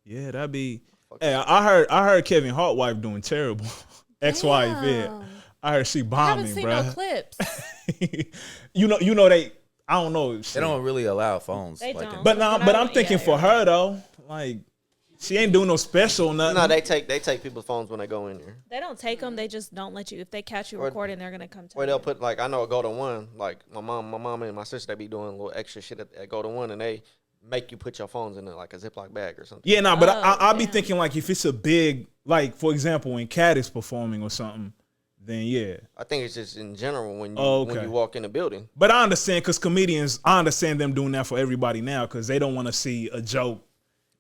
yeah, that'd be. Fuck Hey, I heard Kevin Hart wife doing terrible. Ex-wife, yeah. Damn. I heard she I haven't bombing, seen bro. no clips. you know they. I don't know. They don't really allow phones. They like don't. But nah, But but I I'm don't- thinking yeah, for you're her though, like she ain't doing no special nothing. No, they take people's phones when they go in there. They don't take them. They just don't let you. If they catch you Or- recording, they're gonna come to Or you. they'll put like I know at Go to One, like my mom and my sister, they be doing a little extra shit at Go to One, and they make you put your phones in like a Ziploc bag or something. Yeah, nah, but Oh, I'll be damn. thinking like if it's a big, like for example, when Cat is performing or something, then yeah. I think it's just in general when you Oh, when okay. you walk in the building. But I understand because comedians, I understand them doing that for everybody now because they don't want to see a joke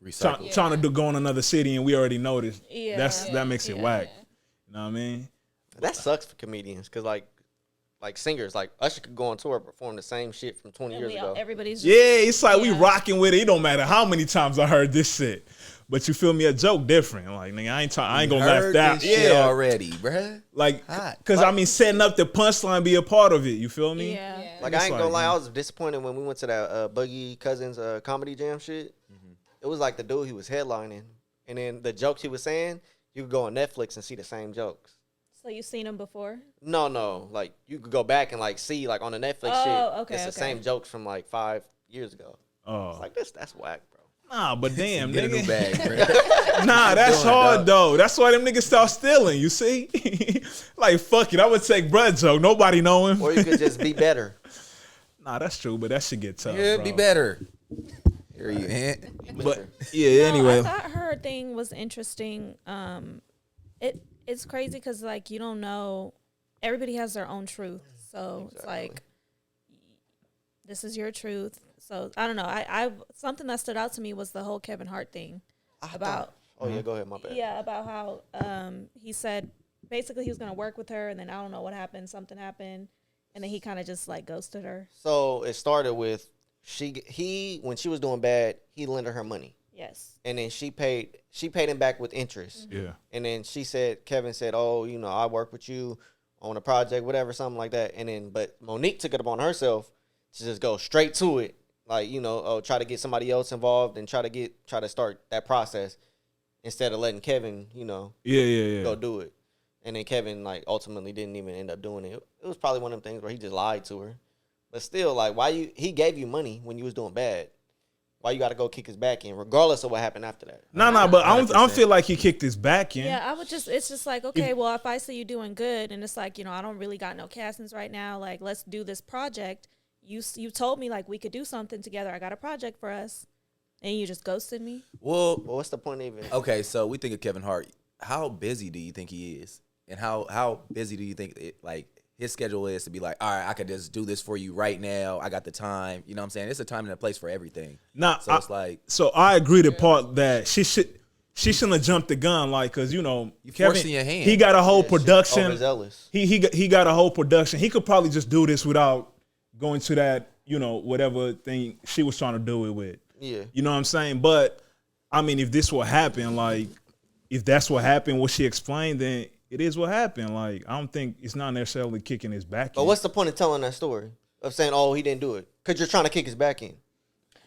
recycle. trying to go in another city and we already noticed. Yeah. That makes it Yeah. whack. You know what I mean? That sucks for comedians because like singers, like Usher could go on tour and perform the same shit from 20 And years we all, ago. everybody's just, Yeah, it's like we Yeah. rocking with it. It don't matter how many times I heard this shit. But you feel me? A joke different. Like, nigga, I ain't gonna laugh Heard that. this shit Yeah. already, bruh. Like, Hot. because I mean, setting up the punchline be a part of it. You feel me? yeah. Yeah. Like It's I ain't like, gonna lie, man. I was disappointed when we went to that Boogie Cousins comedy jam shit. It was like the dude he was headlining, and then the jokes he was saying, you could go on Netflix and see the same jokes. So you've seen them before? No, like you could go back and like see like on the Netflix Oh, shit. okay, it's the okay. same jokes from like 5 years ago. Oh. It's like that's whack, bro. Nah, but damn, Get a new nigga. bag, bro. Nah, that's doing, hard dog? though. That's why them niggas start stealing. You see, like fuck it, I would take Brud Joe. Nobody know him. Or you could just be better. Nah, that's true, but that shit get tough. Yeah, bro. be better. Here you ain't. But yeah, No, anyway. I thought her thing was interesting. It's crazy because like you don't know. Everybody has their own truth, so it's like this is your truth. So I don't know. I something that stood out to me was the whole Kevin Hart thing about. Oh yeah, go ahead, my bad. Yeah, about how he said basically he was gonna work with her, and then I don't know what happened. Something happened, and then he kind of just like ghosted her. So it started with he when she was doing bad, he lent her money, Yes. and then she paid him back with interest. Yeah. And then Kevin said, "Oh, I work with you on a project, whatever, something like that." And then but Monique took it upon herself to just go straight to it, like try to get somebody else involved and try to start that process instead of letting Kevin, Yeah. go do it. And then Kevin like ultimately didn't even end up doing it. It was probably one of them things where he just lied to her. But still, like, he gave you money when you was doing bad. Why you got to go kick his back in, regardless of what happened after that? Nah, but I don't feel like he kicked his back in. Yeah, it's just like, okay, well, if I see you doing good and it's like, I don't really got no castings right now, like, let's do this project. You told me, like, we could do something together. I got a project for us. And you just ghosted me? Well, what's the point even? okay, so we think of Kevin Hart. How busy do you think he is? And how busy do you think his schedule is to be like, all right, I could just do this for you right now. I got the time. You know what I'm saying? It's a time and a place for everything. Nah, so it's like, so I agree the part that she shouldn't have jumped the gun, like, cause Kevin, forcing your hand. he got a whole production. Overzealous. He got a whole production. He could probably just do this without going to that, whatever thing she was trying to do it with. Yeah. You know what I'm saying? But I mean, if this will happen, like, if that's what happened, what she explained, then it is what happened. Like, I don't think it's not necessarily kicking his back But in. what's the point of telling that story? Of saying, oh, he didn't do it? Because you're trying to kick his back in.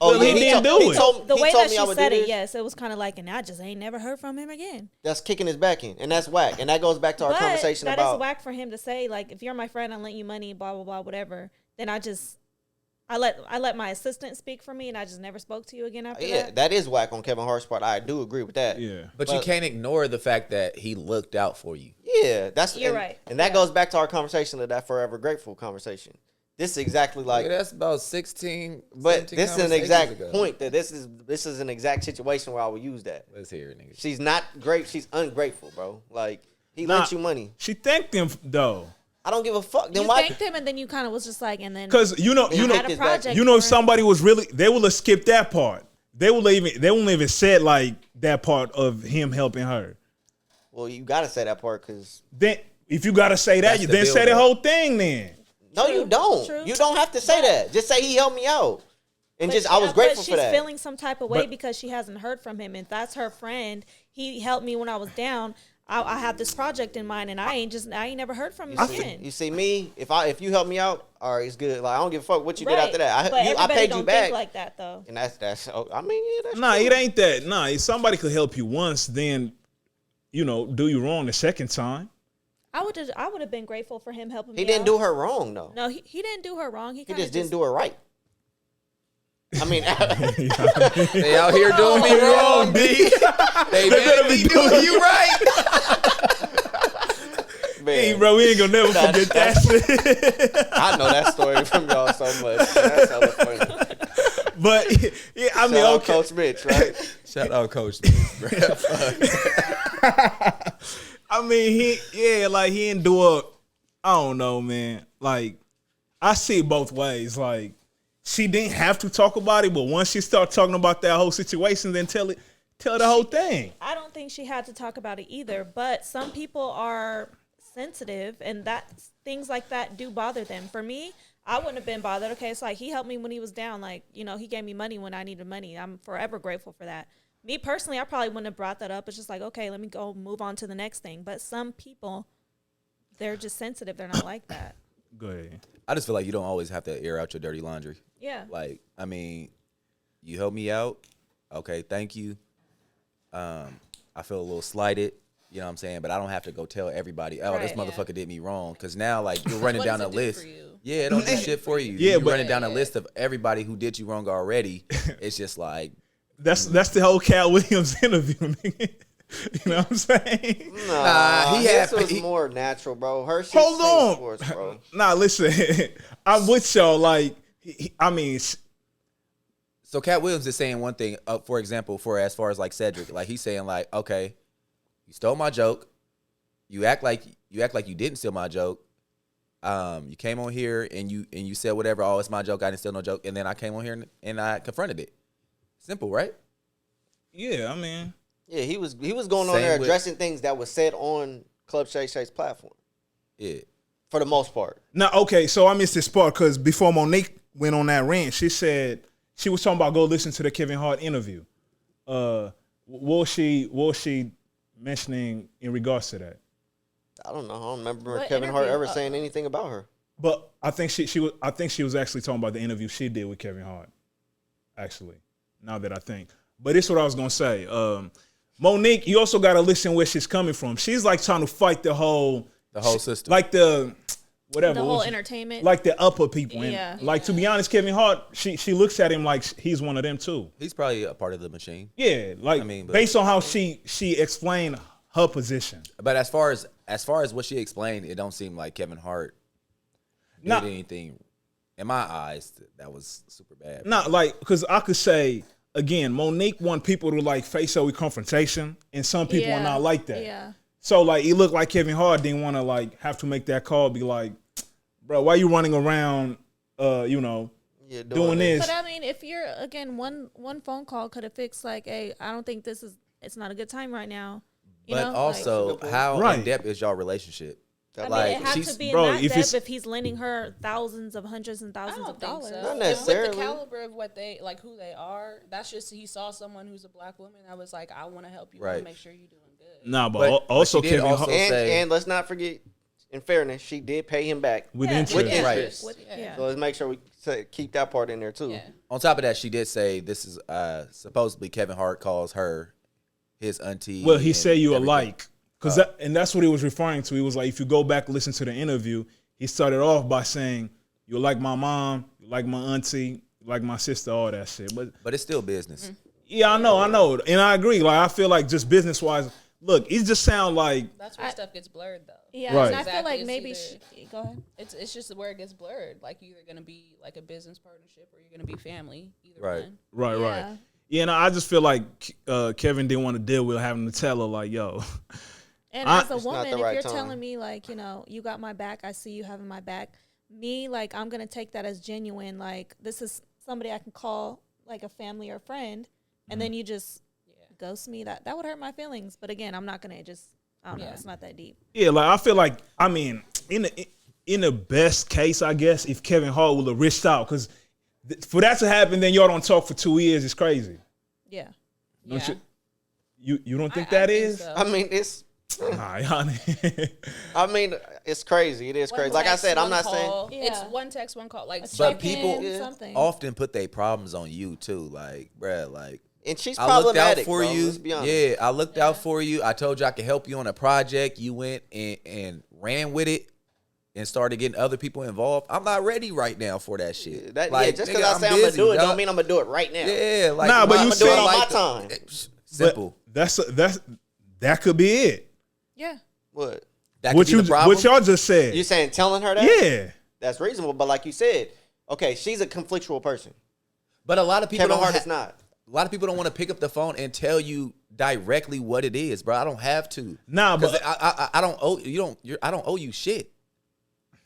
Well, he didn't do it. The way that she said it, yes, it was kind of like, and I just ain't never heard from him again. That's kicking his back in. And that's whack. And that goes back to our conversation that about. is whack for him to say, like, if you're my friend, I lent you money, blah, blah, blah, whatever. Then I let my assistant speak for me, and I just never spoke to you again after that. That is whack on Kevin Hart's part. I do agree with that. Yeah. but you can't ignore the fact that he looked out for you. Yeah, You're right. And that goes back to our conversation of that Forever Grateful conversation. This is exactly like. Yeah, that's about 16. But 17 this is an exact conversations ago. point that this is an exact situation where I would use that. Let's hear it, nigga. She's not great. She's ungrateful, bro. Like he Nah, lent you money. She thanked him though. I don't give a fuck. Then You why? thanked him, and then you kind of was just like, and then Because I had a project. if somebody was really, they would have skipped that part. They wouldn't even said like that part of him helping her. Well, you gotta say that part because Then if you gotta say that, That's you the then say the build-up. whole thing. Then no, you don't. True. You don't have to say that. Just say he helped me out, and But I was grateful but for that. she's feeling some type of way But- because she hasn't heard from him, and that's her friend. He helped me when I was down. I have this project in mind, and I ain't never heard from him again. You see me? If you help me out, all right, it's good. Like I don't give a fuck what you did Right. after that. But I everybody paid don't you back, think like that though. and that's. I mean, yeah, that's nah, true. it ain't that. Nah, if somebody could help you once, then do you wrong the second time. I would have been grateful for him helping me. He didn't out. do her wrong though. No, he didn't do her wrong. He He kinda just didn't do her right. I mean, They out here doing me wrong, B. They better be doing you right. man, Hey, bro, we ain't gonna never forget that shit. I know that story from y'all so much. That's hella funny. But yeah, I mean, Shout out okay. Coach Mitch, right? Shout out, Coach. Bro. I mean, he didn't do a. I don't know, man. Like, I see it both ways. Like, she didn't have to talk about it, but once she start talking about that whole situation, then tell the whole thing. I don't think she had to talk about it either, but some people are sensitive, and that things like that do bother them. For me, I wouldn't have been bothered. Okay, it's like he helped me when he was down. Like, he gave me money when I needed money. I'm forever grateful for that. Me personally, I probably wouldn't have brought that up. It's just like, okay, let me go move on to the next thing. But some people, they're just sensitive. They're not like that. Go ahead. I just feel like you don't always have to air out your dirty laundry. Yeah. Like, I mean, you helped me out. Okay, thank you. I feel a little slighted. You know what I'm saying? But I don't have to go tell everybody, oh, this Right, motherfucker did me wrong. Because now, like, you're running What down does a it do list. for you? Yeah, it don't do shit for you. Yeah, you're but- running down a list of everybody who did you wrong already. It's just like, That's the whole Cat Williams interview, nigga. You know what I'm saying? Nah, he his had- was he- more natural, bro. Her shit Hold sing on. sports, bro. Nah, listen. I'm with y'all. Like, I mean, So Cat Williams is saying one thing, for example, for as far as like Cedric, like he's saying like, okay, you stole my joke. You act like you didn't steal my joke. You came on here and you said whatever. Oh, it's my joke. I didn't steal no joke. And then I came on here and I confronted it. Simple, right? yeah, I mean, Yeah, he was going on Same there with- addressing things that was said on Club Shay Shay's platform Yeah. for the most part. now, okay, so I missed this part because before Monique went on that rant, she said she was talking about go listen to the Kevin Hart interview. What was she mentioning in regards to that? I don't know. I don't remember What Kevin Hart interview? ever saying anything about her. But I think she was actually talking about the interview she did with Kevin Hart. Actually, now that I think, but this is what I was gonna say. Monique, you also gotta listen where she's coming from. She's like trying to fight the whole system. like the whatever, The what whole was it? entertainment. Like the upper people. And Yeah. like to be honest, Kevin Hart, she looks at him like he's one of them too. He's probably a part of the machine. Yeah, like I mean, but- based on how she explained her position. But as far as what she explained, it don't seem like Kevin Hart did Nah. anything. In my eyes, that was super bad. Not like because I could say again, Monique want people to like face her with confrontation, and some people are not like that. Yeah. So like it looked like Kevin Hart didn't want to like have to make that call, be like, bro, why you running around Yeah, doing this? But I mean, if you're again one phone call could have fixed like, hey, I don't think it's not a good time right now. You But know? also, Like- how Right. in depth is y'all relationship? I mean, like, it has she's- to be bro, in that if it's- depth if he's lending her thousands of hundreds and I thousands don't of think dollars. so. Not And necessarily. With the caliber of what they like, who they are, that's just he saw someone who's a black woman. I was like, I want to help you. I Right. want to make sure you're doing good. Nah, but, But also she did Kevin also- Hart And let's not forget, in fairness, she did pay him back. with Yeah, interest. With Right. interest. Yeah. So let's make sure we keep that part in there too. Yeah. On top of that, she did say this is supposedly Kevin Hart calls her his auntie. Well, he and said you everything. alike. Cause and that's what he was referring to. He was like, if you go back and listen to the interview, he started off by saying, you like my mom, you like my auntie, you like my sister, all that shit. But But it's still business. yeah, I know. And I agree. Like I feel like just business wise, look, it just sound like That's where stuff gets blurred, though. Yeah, Right. and I feel Exactly, like it's maybe either- go ahead. It's just where it gets blurred. Like you're either gonna be like a business partnership or you're gonna be family. Either Right. one. right. Yeah. Yeah, no, I just feel like Kevin didn't want to deal with having to tell her like, yo, And I- as a It's not woman, the if right you're time. telling me like, you got my back, I see you having my back. Me, like, I'm gonna take that as genuine. Like, this is somebody I can call like a family or friend, and then you just ghost me. That would hurt my feelings. But again, I'm not gonna just. I don't know. Yeah. It's not that deep. yeah, like I feel like I mean, in the best case, I guess, if Kevin Hart would have reached out, because for that to happen, then y'all don't talk for 2 years. It's crazy. Yeah. Don't Yeah. you don't think I that think is? so. I mean, it's. Nah, y'all- I mean, it's crazy. It is One crazy. Like I text, said, I'm one not call. saying- It's Yeah. one text, one call. Like, A But check-in, people Yeah. something. often put their problems on you too. Like, bruh, like and she's I looked out problematic for bro, you. Let's be honest. Yeah, I looked out for you. I told you I could help you on a project. You went and ran with it and started getting other people involved. I'm not ready right now for that shit. That, like, just nigga, because I say I'm gonna busy, do it, dog. don't mean I'm gonna do it right now. Yeah, like Nah, but I'm you gonna do it said- on my like time. Simple. That's that could be it. Yeah. What? That What could be the problem. what y'all just said. You saying telling her that? Yeah. That's reasonable. But like you said, okay, she's a conflictual person. But a lot of people Kevin don't Hart ha- is not. A lot of people don't want to pick up the phone and tell you directly what it is, bro. I don't have to. Nah, Because but I don't owe you. I don't owe you shit.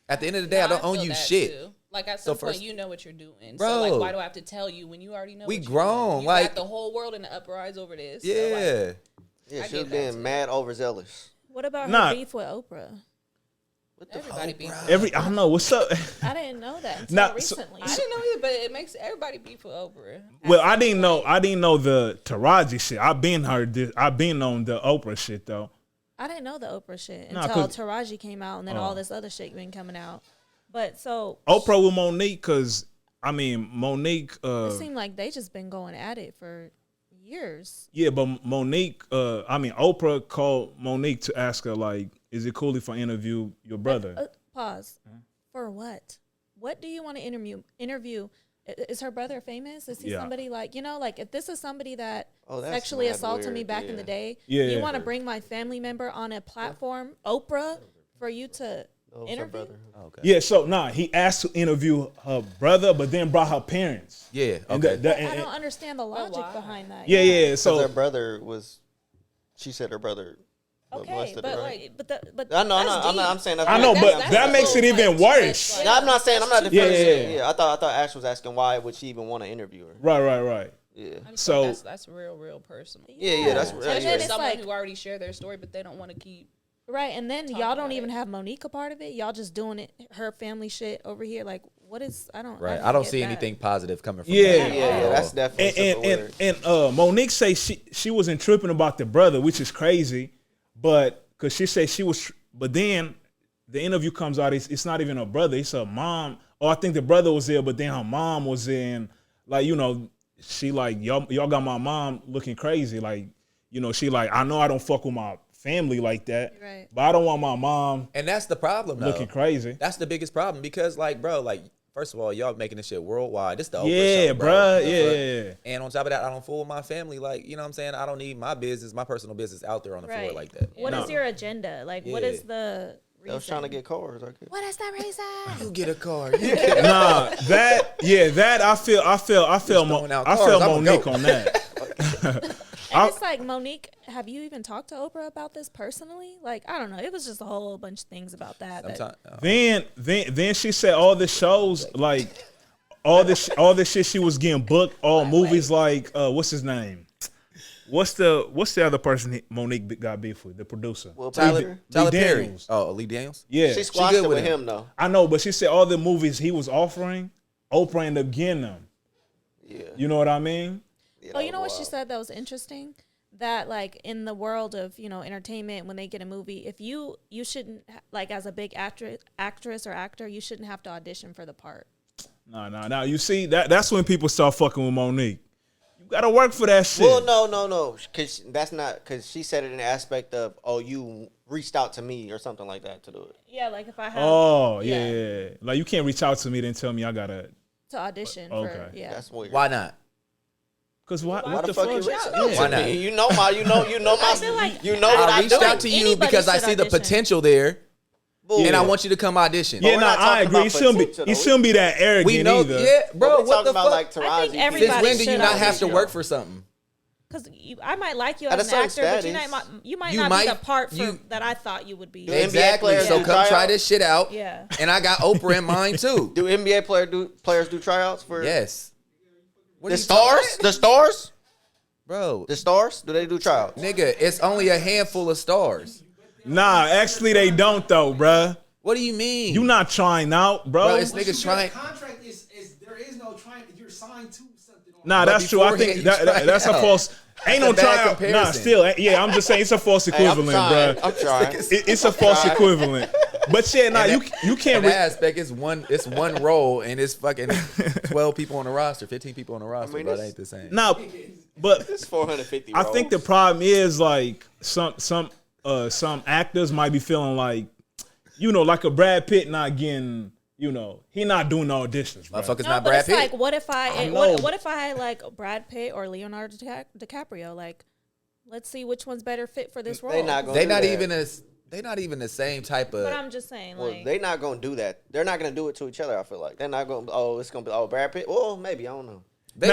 At the end of the day, Yeah, I don't owe feel you that shit. too. Like at So some point, first- you know what you're doing. Bro. So like, why do I have to tell you when you already know? We what you're grown, doing? You like- got the whole world in the uprise over this. So, Yeah. Yeah, I she was get that being too. mad overzealous. What about Nah. her beef with Oprah? What the everybody fuck? beef. I don't know what's up. I didn't know that until Nah, so- recently. I didn't know either, but it makes everybody beef with Oprah. Well, I didn't know the Taraji shit. I've been on the Oprah shit though. I didn't know the Oprah shit Nah, until 'cause- Taraji came out, and then Oh. all this other shit been coming out. But so Oprah with Monique, because I mean Monique. it seemed like they just been going at it for years. Yeah, but Monique. Oprah called Monique to ask her like, "Is it cool if I interview your brother?" Pause. For what? What do you want to interview is her brother famous? Is he Yeah. somebody like, like if this is somebody that Oh, that's sexually mad assaulted me weird, back in yeah. the day, Yeah, you yeah. want to bring my family member on a platform, Oprah, for you to Oh, it's her interview? brother. Okay. Yeah, so he asked to interview her brother, but then brought her parents. Yeah. And Okay. But I don't understand the logic why? behind that. Yeah. So her So brother was. She said her brother. Okay, molested but her, right? but I know. that's I'm deep. saying that's. I know, weird. but That's that a makes it little, even like, worse. red No, I'm not saying. I'm not That's defending. too- it. Yeah. Yeah, I thought Ash was asking why would she even want to interview her? Right. Yeah. I just So- think that's real personal. Yeah, that's And Especially then for it's someone like, who already shared their story, but they don't want to keep. right, and then talk y'all about don't even it. have Monique a part of it. Y'all just doing it, her family shit over here. Like, what is? I don't. Right. don't I don't get see that. anything positive coming from Yeah. that. Yeah, that's definitely super weird. And Monique say she wasn't tripping about the brother, which is crazy, but because she said she was, but then the interview comes out, it's not even her brother, it's her mom. Or I think the brother was there, but then her mom was in, like, she like, y'all got my mom looking crazy, like, she like, I know I don't fuck with my family like that, Right. but I don't want my mom And that's the problem, though. looking crazy. That's the biggest problem because, like, bro, like, first of all, y'all making this shit worldwide. This the Oprah Yeah, show, bro. bruh, The yeah. fuck? And on top of that, I don't fool with my family. Like, you know what I'm saying? I don't need my business, my personal business out there on the floor Right. like that. What is No. your agenda? Like, what Yeah. is the reason? I was trying to get cars. I could. What is the reason? You get a car. Nah, that I feel throwing out I cars, feel I'm a Monique goat. on that. And it's like, Monique, have you even talked to Oprah about this personally? Like, I don't know. It was just a whole bunch of things about that. Then she said all the shows, like all this shit she was getting booked, all movies like what's his name? What's the other person Monique got beef with? The producer. Well, Tyler Perry. Daniels. Oh, Lee Daniels? Yeah. she squashed good it with with him though. I know, but she said all the movies he was offering, Oprah ended up getting them. Yeah. You know what I mean? Yeah, Oh, that you know was what she wild. said that was interesting? That like in the world of entertainment, when they get a movie, if you shouldn't like as a big actress or actor, you shouldn't have to audition for the part. No. You see that's when people start fucking with Monique. You gotta work for that shit. Well, no, because that's not because she said it in the aspect of you reached out to me or something like that to do it. Yeah, like if I have Oh yeah. Like you can't reach out to me then tell me I gotta. to audition Okay. for That's weird. Why not? Cause what Why the the fuck you fuck? reached out Why to not? me? You know my. I feel like You know what I I reached do. out to you Anybody because I should see the audition. potential there, Boo. and I want you to come audition. Yeah, we're no, not I talking agree. about He potential, shouldn't be that arrogant We know, either. yeah, bro. We're What talking the about fuck? like I think Taraji. Since everybody when do you should not have to audition. work for something? because I might like you At as a an actor, certain but you might not be the part that I thought you would be. Do NBA Exactly. players So do come try tryouts? this shit out. Yeah. And I got Oprah in mind too. Do NBA players do tryouts for Yes. What the are you talking- stars? The stars? Bro, The stars? Do they do tryouts? nigga, it's only a handful of stars. Nah, actually they don't though, bruh. What do you mean? You not trying out, bro. Bro, it's Once you niggas get a trying. contract is there is no trying. You're signed to something. Nah, But that's true. I beforehand, think you try that's a out. false. Ain't no That's a bad tryout. Nah, comparison. still, yeah. I'm just saying it's a false Hey, I'm equivalent, trying. bruh. I'm trying. It's a false equivalent. But yeah, nah, And you In can't. that aspect, it's one role, and it's fucking 12 people on the roster, 15 people on the roster, mean, bro. That it's- ain't the same. Nah, but It's 450. I think the problem is like some actors might be feeling like, like a Brad Pitt not getting, he not doing the auditions, bro. Motherfuckers No, not but Brad it's Pitt. like, what if I know. what if I had like Brad Pitt or Leonardo DiCaprio? Like, let's see which one's better fit for this role. They not gonna They do not that. even as they not even the same type of. But I'm just saying, Well, like, they not gonna do that. They're not gonna do it to each other. I feel like they're not gonna. Oh, it's gonna be Brad Pitt. Well, maybe I don't know.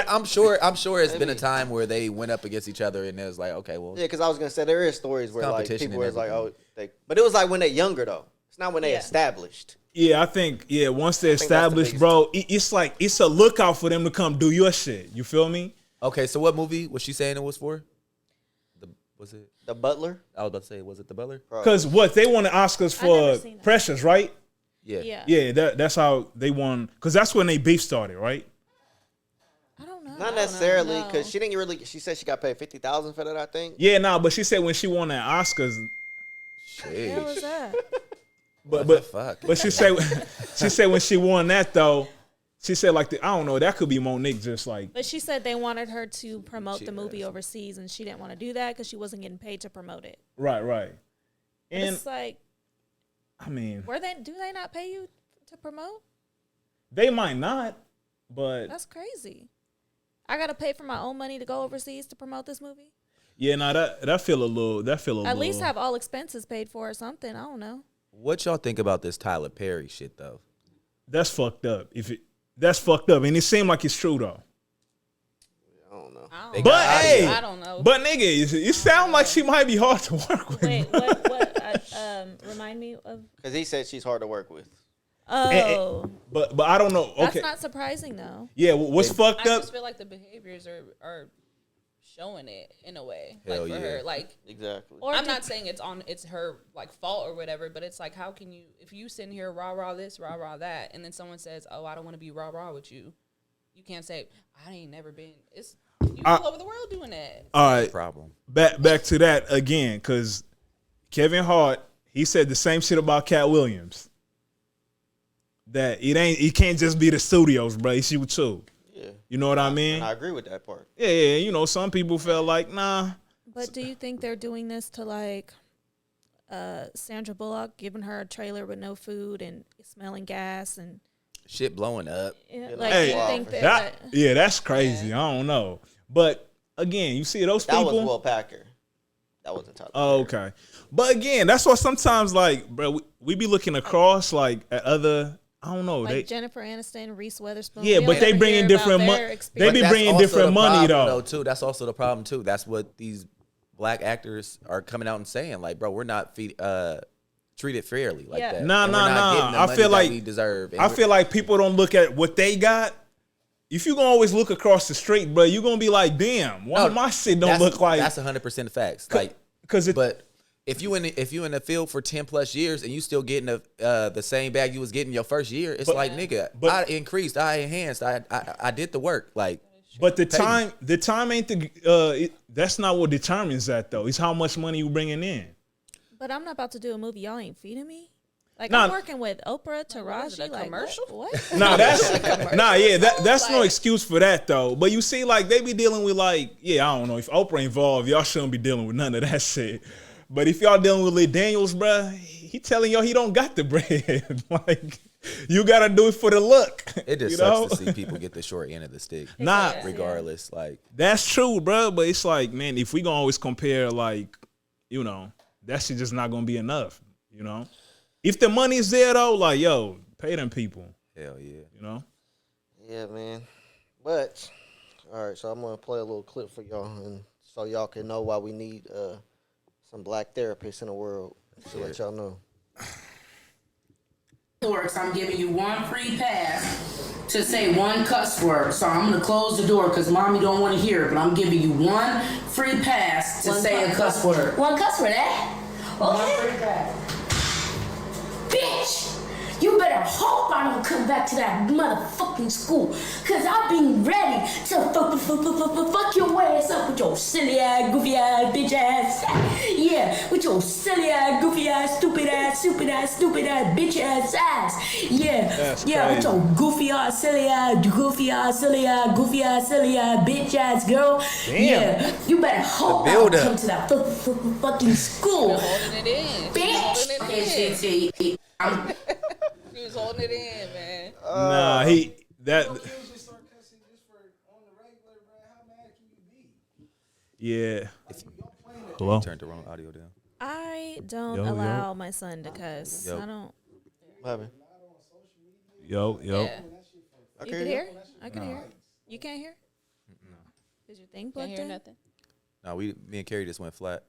I'm sure it's been a Maybe. time where they went up against each other, and it was like, okay, well, Yeah, because I was gonna say there is stories where like competition people and was like, but it was like when they're younger though. It's not when they Yeah. established. Yeah, I think once they're think that's the established, biggest- bro, it's like it's a lookout for them to come do your shit. You feel me? okay. So what movie was she saying it was for? Was it? The Butler. I was about to say, was it The Butler? Because what they won the Oscars I never for seen it. Precious, right? Yeah. Yeah, that's how they won. Because that's when they beef started, right? I don't know. Not necessarily, No. because she didn't really. She said she got paid $50,000 for that. I think. Yeah, nah, but she said when she won that Oscars, Shit. What was that? but What the fuck? but she said when she won that though, she said like I don't know, that could be Monique just like But she said they wanted her to promote the movie overseas, and she didn't want to do that because she wasn't getting paid to promote it. right. But And it's like, I mean, do they not pay you to promote? they might not, But That's crazy. I gotta pay for my own money to go overseas to promote this movie. yeah, nah, that feel a little. At least have all expenses paid for or something. I don't know. What y'all think about this Tyler Perry shit though? That's fucked up. That's fucked up, and it seemed like it's true though. I don't know. But hey, I don't know. But nigga, it sounds like she might be hard to work with. Wait, what? Remind me of. Because he said she's hard to work with. Oh, But I don't know. Okay, that's not surprising though. yeah. What's fucked I up? just feel like the behaviors are showing it in a way. Hell like for yeah. her, like Exactly. Or I'm did- not saying it's her like fault or whatever, but it's like, how can you, if you sitting here rah this, rah that, and then someone says, oh, I don't want to be rah with you, you can't say, I ain't never been. It's you all over the world doing that. All right, Problem. back to that again, because Kevin Hart, he said the same shit about Cat Williams. That it can't just be the studios, bro. It's you too. Yeah. You know what I mean? And I agree with that part. Yeah. You know, some people felt like, nah. But do you think they're doing this to like Sandra Bullock, giving her a trailer with no food and smelling gas and Shit blowing up. like? Hey, do you think that Yeah, that's crazy. I don't know, but again, you see those That people. was Will Packer. That wasn't Tyler. Oh, Perry. okay. But again, that's why sometimes, like, bro, we be looking across, like, at other, I don't know. like Jennifer Aniston, Reese Witherspoon? Yeah, we but don't they ever bring hear in about different their they experience. be That's bringing also different the money, problem, though. too. That's also the problem too. That's what these black actors are coming out and saying. Like, bro, we're not treated fairly like Yeah. that. Nah, And we're nah, not nah. getting the I money feel that like- we deserve. And I feel like people don't look at what they got. If you gonna always look across the street, bro, you gonna be like, damn, why my shit don't look like? that's 100% facts. Like, Because it. but if you in the field for 10+ years and you still getting the same bag you was getting your first year, it's like, nigga, I increased, I enhanced, I did the work. Like, But the time ain't that's not what determines that though. It's how much money you bringing in. But I'm not about to do a movie. Y'all ain't feeding me. Like Nah. I'm working with Oprah, What is it, Taraji. a Like commercial? What? Nah, that's no Like- excuse for that though. But you see, like they be dealing with like, yeah, I don't know if Oprah involved, y'all shouldn't be dealing with none of that shit. But if y'all dealing with Lee Daniels, bruh, he telling y'all he don't got the bread. Like you gotta do it for the look. it just you sucks know? to see people get the short end of the stick. Nah, Yeah. Regardless, like, that's true, bruh. But it's like, man, if we gonna always compare, like, you know, that shit just not gonna be enough. You know, if the money's there though, like, yo, pay them people. hell yeah. You know. Yeah, man. But all right, so I'm gonna play a little clip for y'all, and so y'all can know why we need some black therapists in the world. To let y'all know. Works, I'm giving you one free pass to say one cuss word. So I'm gonna close the door because mommy don't want to hear it, but I'm giving you one free pass to say a cuss word. One cuss word, eh? One Okay. free pass. Bitch! You better hope I don't come back to that motherfucking school. Cause I've been ready to fuck your ass up with your silly ass, goofy ass, bitch ass. Yeah, with your silly ass, goofy ass, stupid ass, bitch ass. Yeah, That's yeah, with crazy. your goofy ass, silly ass, silly ass, bitch ass girl. Damn. Yeah, you better hope I don't build-up. come to that fucking school. Holding it in. Bitch. Okay, She was holding it in, man. Nah, that. Kids just start cussing just for on the regular, bro. How mad can you be? Yeah. Y'all playing it. Hello. Turned the wrong audio down. I don't Yo, yo. allow my son to cuss. Yo. I don't. What happened? Yo. Yeah. I You can can hear hear? I can hear. You can't hear? Is your thing Can't plugged hear in? nothing. No, me and Carrie just went flat.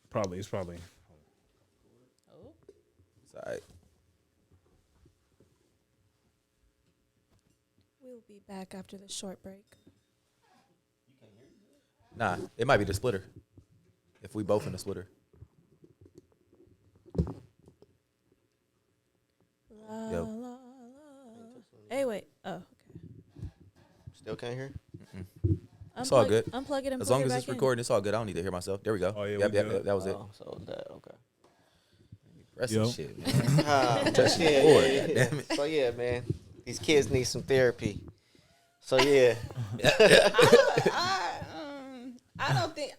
It's probably. Oh. It's all right. We'll be back after the short break. Nah, it might be the splitter. If we both in the splitter. La, Yo. la, la. Hey, wait. Oh, okay. Still can't hear. It's all good. Unplug it and As plug long it as back it's in. recording, it's all good. I don't need to hear myself. There we go. Oh, yeah, yep, we yep, good. yep, that was it. Oh, so that okay. Rest Yo. of shit, man. Touch the board, damn it. So yeah, man, these kids need some therapy. So yeah, I don't think.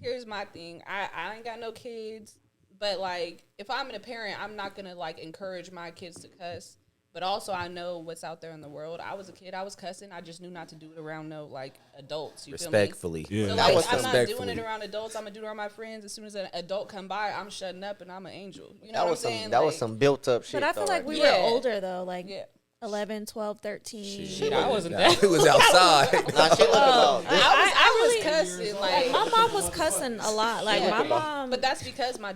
Here's my thing. I ain't got no kids, but like, if I'm a parent, I'm not gonna like encourage my kids to cuss. But also, I know what's out there in the world. I was a kid. I was cussing. I just knew not to do it around no like adults. You Respectfully. Yeah. feel me? That So was like, I'm not respectfully. doing it around adults. I'm gonna do it around my friends. As soon as an adult come by, I'm shutting up and I'm an angel. You know That what I'm was some. saying? That was Like, some built up shit. But I feel though, like right we there. were Yeah. older though, like Yeah. 11, 12, 13. Shit, I wasn't It that. was outside. Nah, shit look about. I was cussing Like, like. my mom was cussing a lot. Like my mom, But that's because my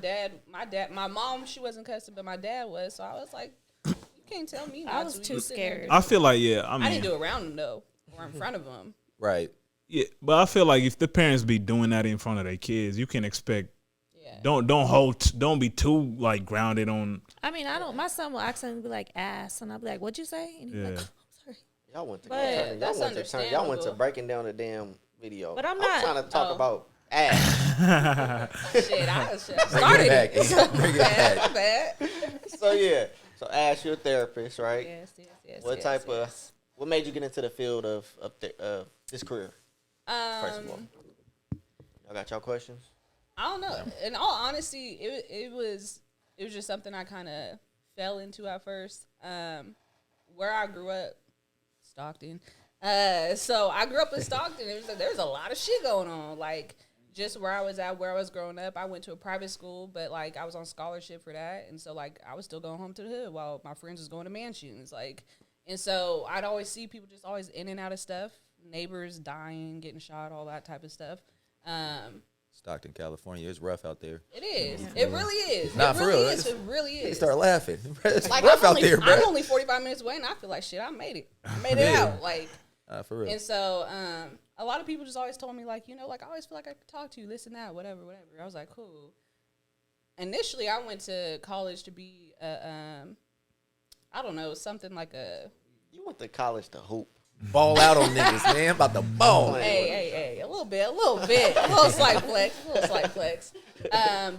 mom, she wasn't cussing, but my dad was. So I was like, you can't tell me not I was to. too You sitting there scared. I feel like I I mean, didn't do it around him though, or in front of him. Right. yeah, but I feel like if the parents be doing that in front of their kids, you can expect. Yeah. Don't be too like grounded on. I mean, I don't. My son will accidentally be like ass, and I'll be like, "What'd you say?" And he's like, Yeah. oh, "I'm sorry." Y'all went to But turn. that's Y'all went to understandable. breaking down the damn video. But I'm not- trying to talk Oh. about ass. Shit, I Bring it started back. it. Bring it Bad, back. my bad. So yeah. So Ash, you're a therapist, right? Yes. What yes, type yes. of? What made you get into the field of this career? First of all, y'all got y'all questions? I don't know. In all honesty, it was just something I kind of fell into at first. Where I grew up, Stockton. So I grew up in Stockton. There was a lot of shit going on. Like just where I was at, where I was growing up. I went to a private school, but like I was on scholarship for that, and so like I was still going home to the hood while my friends was going to mansions. Like, and so I'd always see people just always in and out of stuff. Neighbors dying, getting shot, all that type of stuff. Stockton, California. It's rough out there. It is. It really is. Nah, it for really real. is. It really They is. start laughing. It's Like rough I'm out only, there, bro. I'm only 45 minutes away, and I feel like shit. I made it. I made it Yeah. out. Like, For real. and so a lot of people just always told me like, like I always feel like I could talk to you, this and that, whatever. I was like, cool. Initially, I went to college to be I don't know, something like a. You went to college to hoop. Ball out on niggas, man. About to ball. Hey, a little bit, a little slight flex.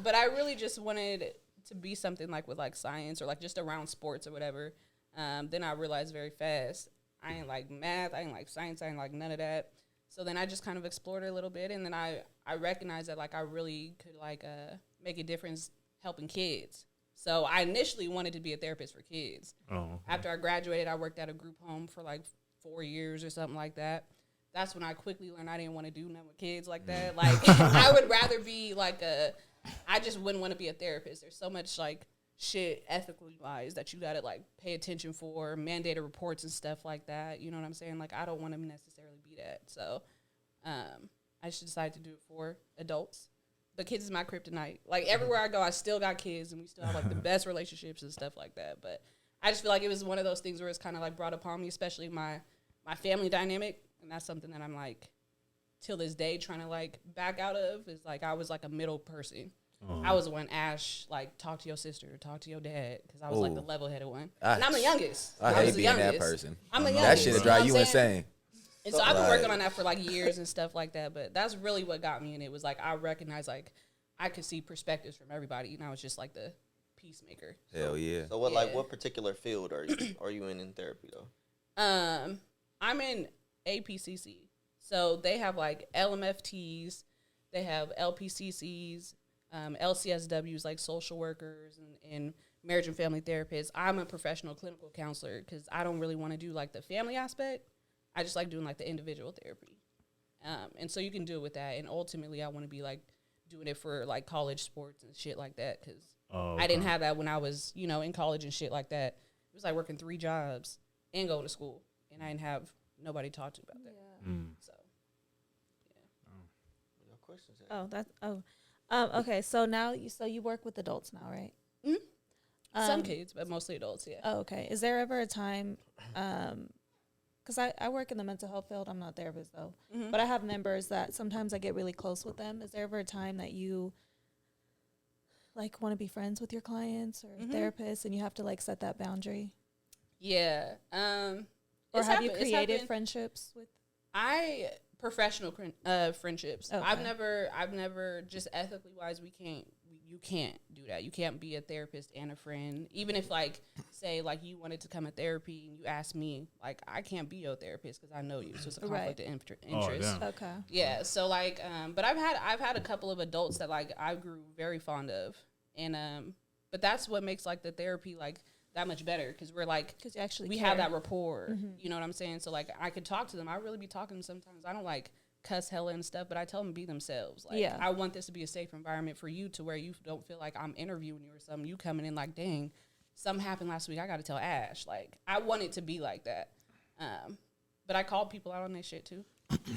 But I really just wanted to be something like with like science or like just around sports or whatever. Then I realized very fast I ain't like math, I ain't like science, I ain't like none of that. So then I just kind of explored it a little bit, and then I recognized that like I really could like make a difference helping kids. So I initially wanted to be a therapist for kids. Oh, okay. After I graduated, I worked at a group home for like 4 years or something like that. That's when I quickly learned I didn't want to do nothing with kids like that. Like I would rather be like I just wouldn't want to be a therapist. There's so much like shit ethically wise that you gotta like pay attention for, mandated reports and stuff like that. You know what I'm saying? Like I don't want to necessarily be that. So I just decided to do it for adults. But kids is my kryptonite. Like everywhere I go, I still got kids, and we still have like the best relationships and stuff like that. But I just feel like it was one of those things where it's kind of like brought upon me, especially my family dynamic, and that's something that I'm like till this day trying to like back out of. Is like I was like a middle person. I was the one Ash like talk to your sister, talk to your dad, because I was like the level-headed one, and I'm the youngest. I was hate the being youngest. that person. I'm the That youngest. shit'll you know drive what you I'm saying? insane. And so I've been working Right. on that for like years and stuff like that. But that's really what got me. And it was like I recognized like I could see perspectives from everybody. And I was just like the peacemaker. Hell yeah. So what particular field are you in therapy though? I'm in APCC. So they have like LMFTs, they have LPCCs, LCSWs like social workers and marriage and family therapists. I'm a professional clinical counselor because I don't really want to do like the family aspect. I just like doing like the individual therapy. And so you can do it with that. And ultimately I want to be like doing it for like college sports and shit like that because I didn't have that when I was, in college and shit like that. It was like working 3 jobs and going to school. And I didn't have nobody to talk to about that. So, No questions. Okay. So now you work with adults now, right? some kids, but mostly adults, yeah. Oh, okay. Is there ever a time, because I work in the mental health field, I'm not a therapist though, but I have members that sometimes I get really close with them. Is there ever a time that you like want to be friends with your clients or therapists and you have to like set that boundary? Yeah. Or It's have you happened- it's created happened. friendships with? Professional friendships. Okay. I've never just ethically wise, you can't do that. You can't be a therapist and a friend. Even if like, say like you wanted to come to therapy and you asked me, like I can't be your therapist because I know you. So it's a conflict of interest. damn. Okay. Yeah. So like, but I've had a couple of adults that like I grew very fond of, and but that's what makes like the therapy like that much better because we're like, because you actually we care. have that rapport. You know what I'm saying? So like, I could talk to them. I really be talking to them sometimes. I don't like cuss hella and stuff, but I tell them to be themselves. Like, I want this to be a safe environment for you to where you don't feel like I'm interviewing you or something. You coming in like, dang, something happened last week. I got to tell Ash. Like, I want it to be like that. But I call people out on their shit too.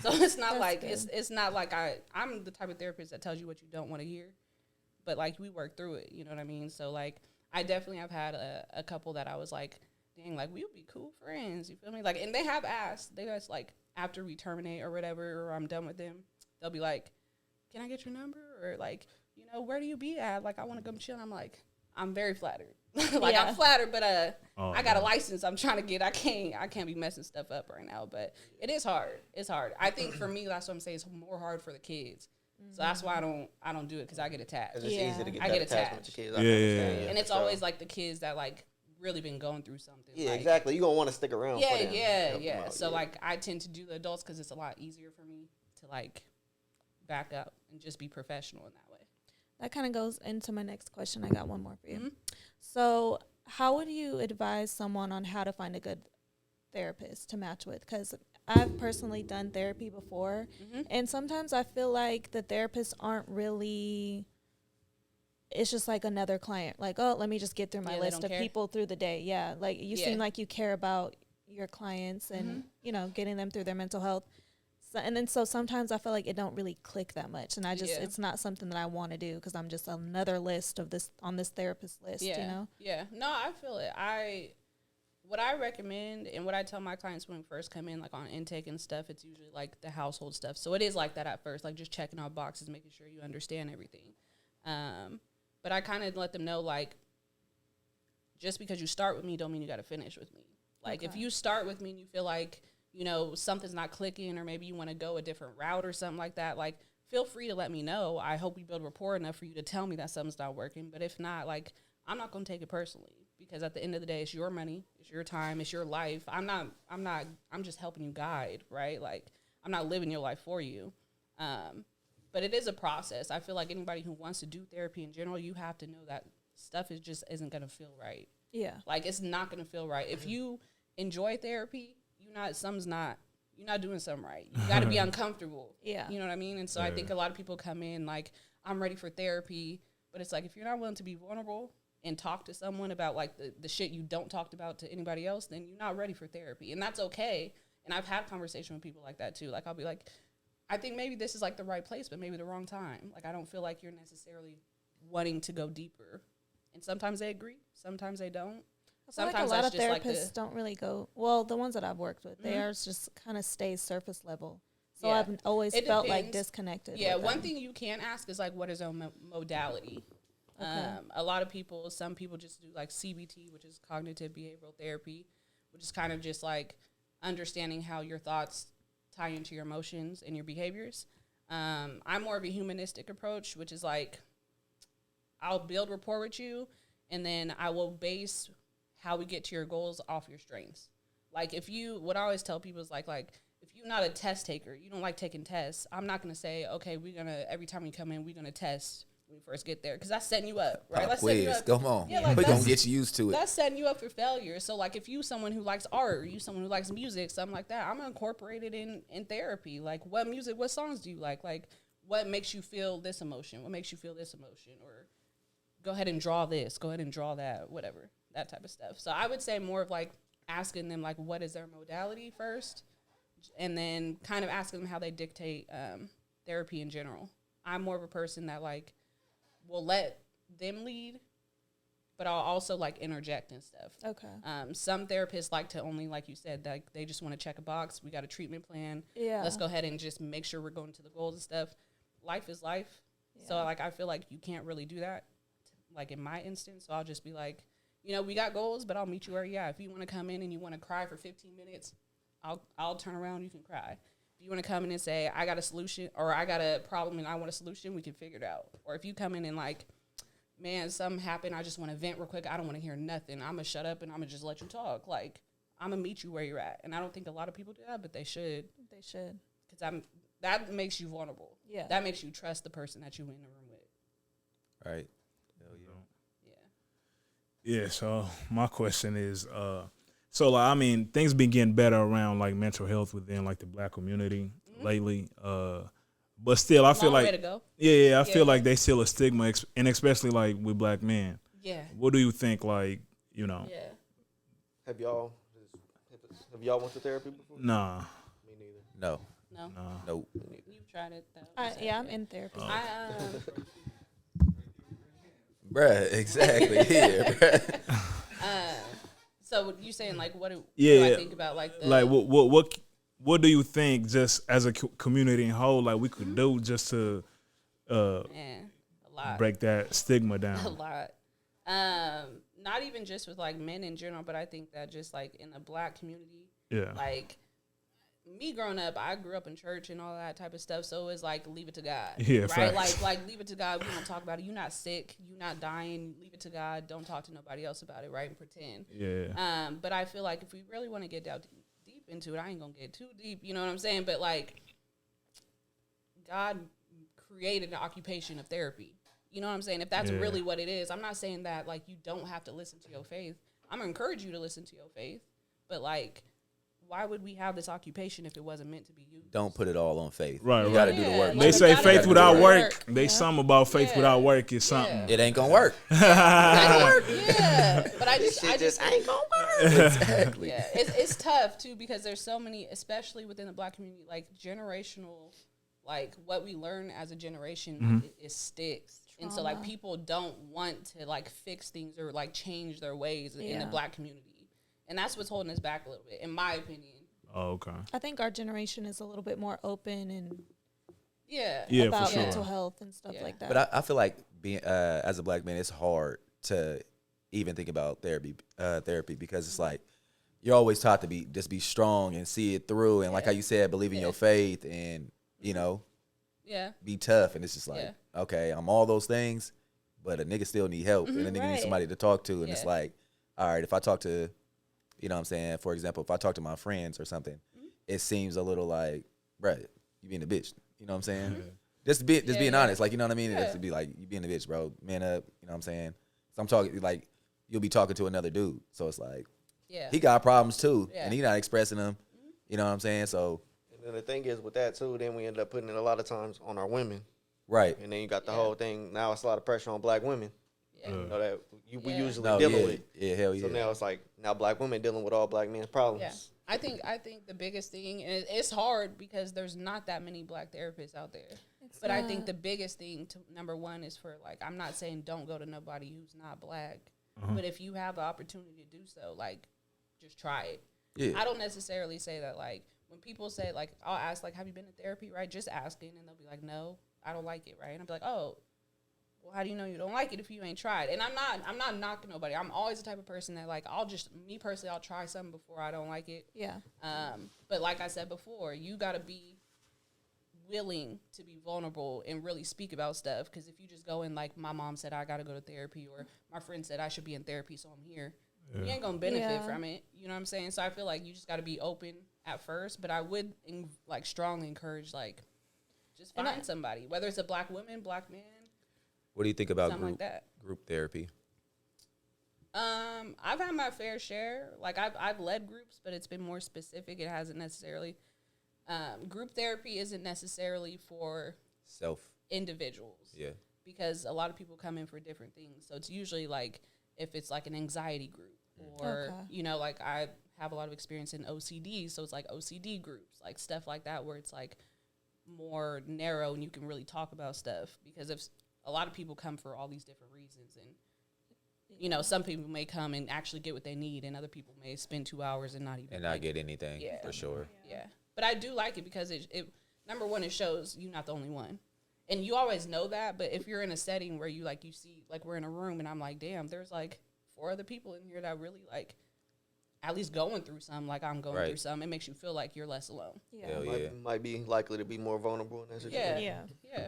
So it's not like it's not like I'm the type of therapist that tells you what you don't want to hear, but like we work through it. You know what I mean? So like I definitely have had a couple that I was like, dang, like we would be cool friends. You feel me? Like, and they have asked. They just like after we terminate or whatever, or I'm done with them, they'll be like, can I get your number? Or like, you know, where do you be at? Like I want to come chill. And I'm like, I'm very flattered. Like I'm flattered, but I got a license I'm trying to get. I can't be messing stuff up right now. But it is hard. It's hard. I think for me, that's what I'm saying. It's more hard for the kids. So that's why I don't do it because I get attached. It's easy to get I that get attachment attached. to kids. And it's always like the kids that like really been going through something. Yeah, like, exactly. You gonna want to stick around. Yeah, for them. yeah. So like I tend to do the adults because it's a lot easier for me to like back up and just be professional in that way. That kind of goes into my next question. I got one more for you. So how would you advise someone on how to find a good therapist to match with? Because I've personally done therapy before, and sometimes I feel like the therapists aren't really, it's just like another client. Like, oh, let me just get through my list of people through the day. Yeah, like you seem like you care about your clients and, you know, getting them through their mental health. So sometimes I feel like it don't really click that much, and I just it's not something that I want to do because I'm just another list of this on this therapist list. You know? Yeah. No, I feel it. What I recommend and what I tell my clients when we first come in, like on intake and stuff, it's usually like the household stuff. So it is like that at first, like just checking off boxes, making sure you understand everything. But I kind of let them know, like, just because you start with me don't mean you got to finish with me. Like, if you start with me and you feel like, you know, something's not clicking or maybe you want to go a different route or something like that, like, feel free to let me know. I hope we build rapport enough for you to tell me that something's not working. But if not, like, I'm not going to take it personally because at the end of the day, it's your money, it's your time, it's your life. I'm just helping you guide, right? Like, I'm not living your life for you. But it is a process. I feel like anybody who wants to do therapy in general, you have to know that stuff isn't going to feel right. Yeah. Like, it's not going to feel right. If you enjoy therapy, you're not doing something right. You got to be uncomfortable. Yeah. You know what I mean? And so I think a lot of people come in like, I'm ready for therapy. But it's like, if you're not willing to be vulnerable and talk to someone about like the shit you don't talk about to anybody else, then you're not ready for therapy. And that's okay. And I've had conversation with people like that too. Like, I'll be like, I think maybe this is like the right place, but maybe the wrong time. Like, I don't feel like you're necessarily wanting to go deeper. And sometimes they agree. Sometimes they don't. I feel Sometimes like a lot of like therapists don't really go, well, the ones that I've worked with, they are just kind of stay surface level. So I've always felt like disconnected. Yeah, one thing you can ask is like, what is our modality? A lot of people, some people just do like CBT, which is cognitive behavioral therapy, which is kind of just like understanding how your thoughts tie into your emotions and your behaviors. I'm more of a humanistic approach, which is like, I'll build rapport with you, and then I will base how we get to your goals off your strengths. Like, what I always tell people is like if you're not a test taker, you don't like taking tests, I'm not going to say, okay, every time we come in, we're going to test when we first get there. Because that's setting you up, right? That's setting you up. Come on. Yeah, like we're going to get you used to it. That's setting you up for failure. So, like, if you someone who likes art, or you someone who likes music, something like that, I'm going to incorporate it in therapy. Like, what songs do you like? Like, what makes you feel this emotion? What makes you feel this emotion? Or go ahead and draw this. Go ahead and draw that, whatever. That type of stuff. So I would say more of like asking them like what is their modality first, and then kind of asking them how they dictate therapy in general. I'm more of a person that like will let them lead, but I'll also like interject and stuff. Okay. Some therapists like to only, like you said, like they just want to check a box. We got a treatment plan. Yeah. Let's go ahead and just make sure we're going to the goals and stuff. Life is life. Yeah. So like I feel like you can't really do that, like in my instance. So I'll just be like, you know, we got goals, but I'll meet you where you're at. If you want to come in and you want to cry for 15 minutes, I'll turn around, you can cry. If you want to come in and say, I got a solution, or I got a problem and I want a solution, we can figure it out. Or if you come in and like, man, something happened, I just want to vent real quick, I don't want to hear nothing, I'm going to shut up and I'm going to just let you talk. Like, I'm going to meet you where you're at. And I don't think a lot of people do that, but they should. They should. Because that makes you vulnerable. Yeah. That makes you trust the person that you're in the room with. Right. Yeah, so my question is, so like I mean, things been getting better around like mental health within like the black community lately. But still, I feel Long way like to go. I feel Yeah. like they still a stigma, and especially like with black men. Yeah. What do you think? Like, you know, Yeah. Have y'all went to therapy before? nah, Me neither. No, No. nope. You've tried it though. Yeah, I'm in therapy. I Bruh, exactly. Yeah, bruh. so you saying like what do Yeah. I think about like the like what do you think? Just as a community in whole, like we could do just to man, a lot. break that stigma A down. lot. Not even just with like men in general, but I think that just like in the black community, Yeah, like me growing up, I grew up in church and all that type of stuff. So it's like leave it to God. Yeah, right. facts. Like leave it to God. We don't talk about it. You're not sick. You're not dying. Leave it to God. Don't talk to nobody else about it. Right, and pretend. yeah, But I feel like if we really want to get down deep into it, I ain't gonna get too deep. You know what I'm saying? But like, God created an occupation of therapy. You know what I'm saying? If that's Yeah. really what it is, I'm not saying that like you don't have to listen to your faith. I'm gonna encourage you to listen to your faith, but like, why would we have this occupation if it wasn't meant to be used? Don't put it all on faith. Right, You gotta right. do the Yeah, work. like, They you say gotta faith do without the work. They Yeah. something about faith Yeah. without work is something. Yeah. It ain't gonna work. Yeah, but I just ain't gonna work. Exactly. yeah, it's tough too because there's so many, especially within the black community, like generational, like what we learn as a generation is sticks, and so like Trauma. people don't want to like fix things or like change their ways in the Yeah. black community, and that's what's holding us back a little bit, in my opinion. Oh, okay. I think our generation is a little bit more open and Yeah, Yeah, about for sure. mental health and stuff Yeah. like that. But I feel like being as a black man, it's hard to even think about therapy because it's like you're always taught to be strong and see it through, and like how you said, believe in your faith and yeah, be tough. And it's just like, Yeah. okay, I'm all those things, but a nigga still need help, and a nigga right. needs somebody to talk to. And it's Yeah. like, all right, if I talk to, you know what I'm saying, for example, if I talk to my friends or something, it seems a little like, bruh, you being a bitch. You know what I'm saying? Just being yeah. honest, like, you know what I mean? Yeah. Just to be like, you being a bitch, bro. Man up, you know what I'm saying? So I'm talking like you'll be talking to another dude. So it's like yeah, he got problems too, Yeah. and he not expressing them. You know what I'm saying? So And then the thing is with that too, then we end up putting it a lot of times on our women, right. and then you got the Yeah. whole thing. Now it's a lot of pressure on black women. yeah. You know that we Yeah. usually No, dealing yeah, with. yeah, hell yeah. So now it's like now black women dealing with all black men's problems. Yeah, I think the biggest thing, and it's hard because there's not that many black therapists out there. But I think the biggest thing to number one is for like, I'm not saying don't go to nobody who's not black, but if you have the opportunity to do so, like, just try it. Yeah. I don't necessarily say that like when people say like I'll ask like have you been to therapy, right? Just asking, and they'll be like no, I don't like it, right? And I'll be like, oh, well, how do you know you don't like it if you ain't tried? And I'm not knocking nobody. I'm always the type of person that like I'll try something before I don't like it. yeah. But like I said before, you got to be willing to be vulnerable and really speak about stuff. Because if you just go in like my mom said I got to go to therapy, or my friend said I should be in therapy, so I'm here, you ain't gonna benefit Yeah. from it. You know what I'm saying? So I feel like you just got to be open at first. But I would like strongly encourage like just And find somebody, whether it's a black woman, black man, What do you think about something like that. group therapy? I've had my fair share. Like I've led groups, but it's been more specific. It hasn't necessarily. Group therapy isn't necessarily for Self. individuals. Yeah. Because a lot of people come in for different things. So it's usually like if it's like an anxiety group, or Okay. you know, like I have a lot of experience in OCD, so it's like OCD groups, like stuff like that, where it's like more narrow and you can really talk about stuff. Because if a lot of people come for all these different reasons, and you know, some people may come and actually get what they need, and other people may spend 2 hours and not even And not like, get anything Yeah. for sure. yeah. But I do like it because it number one, it shows you're not the only one. And you always know that, but if you're in a setting where you like you see like we're in a room and I'm like, damn, there's like 4 other people in here that really like at least going through something like I'm going Right. through something, it makes you feel like you're less alone. Yeah. Hell yeah. Might be likely to be more vulnerable in that Yeah. situation. Yeah. Yeah.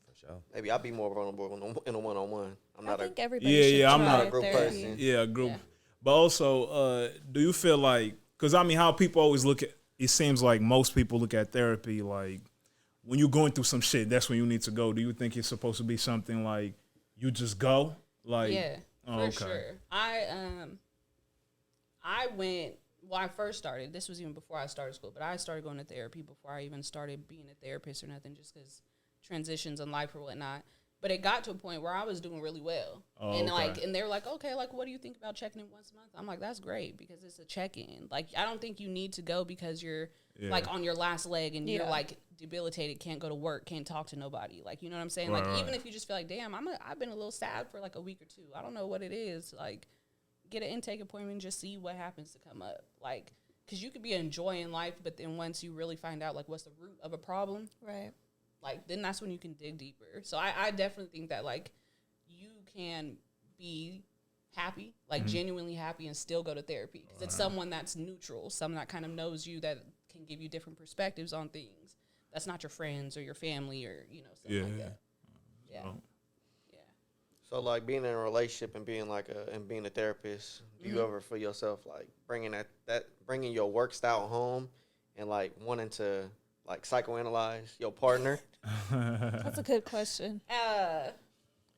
For sure. Maybe I'll be more vulnerable in a one-on-one. I'm I not think a everybody Yeah, should yeah, I'm try not a group therapy. person. Yeah, a group. Yeah. But also, do you feel like, because I mean, how people always look at, it seems like most people look at therapy like when you're going through some shit, that's when you need to go. Do you think it's supposed to be something like you just go? Like, Yeah. Oh, For okay. sure. I went, well, I first started, this was even before I started school, but I started going to therapy before I even started being a therapist or nothing, just because transitions in life or whatnot. But it got to a point where I was doing really well. Oh, and okay. and they were like, okay, like, what do you think about checking in once a month? I'm like, that's great, because it's a check-in. Like, I don't think you need to go because you're like on your last leg and you're like debilitated, can't go to work, can't talk to nobody. Like, you know what I'm saying? Right, Like, even if you just feel like, damn, I've been a little sad for like a week or two. I don't know what it is. Like, get an intake appointment and just see what happens to come up. Like, because you could be enjoying life, but then once you really find out, like, what's the root of a problem, Right. like, then that's when you can dig deeper. So I definitely think that, like, you can be happy, like, genuinely happy, and still go to therapy. Because it's someone that's neutral, someone that kind of knows you, that can give you different perspectives on things. That's not your friends or your family or, you know, something like that. Yeah. Oh. Yeah. So like being in a relationship and being being a therapist, do you ever feel yourself like bringing your work style home and like wanting to like psychoanalyze your partner? That's a good question. Hell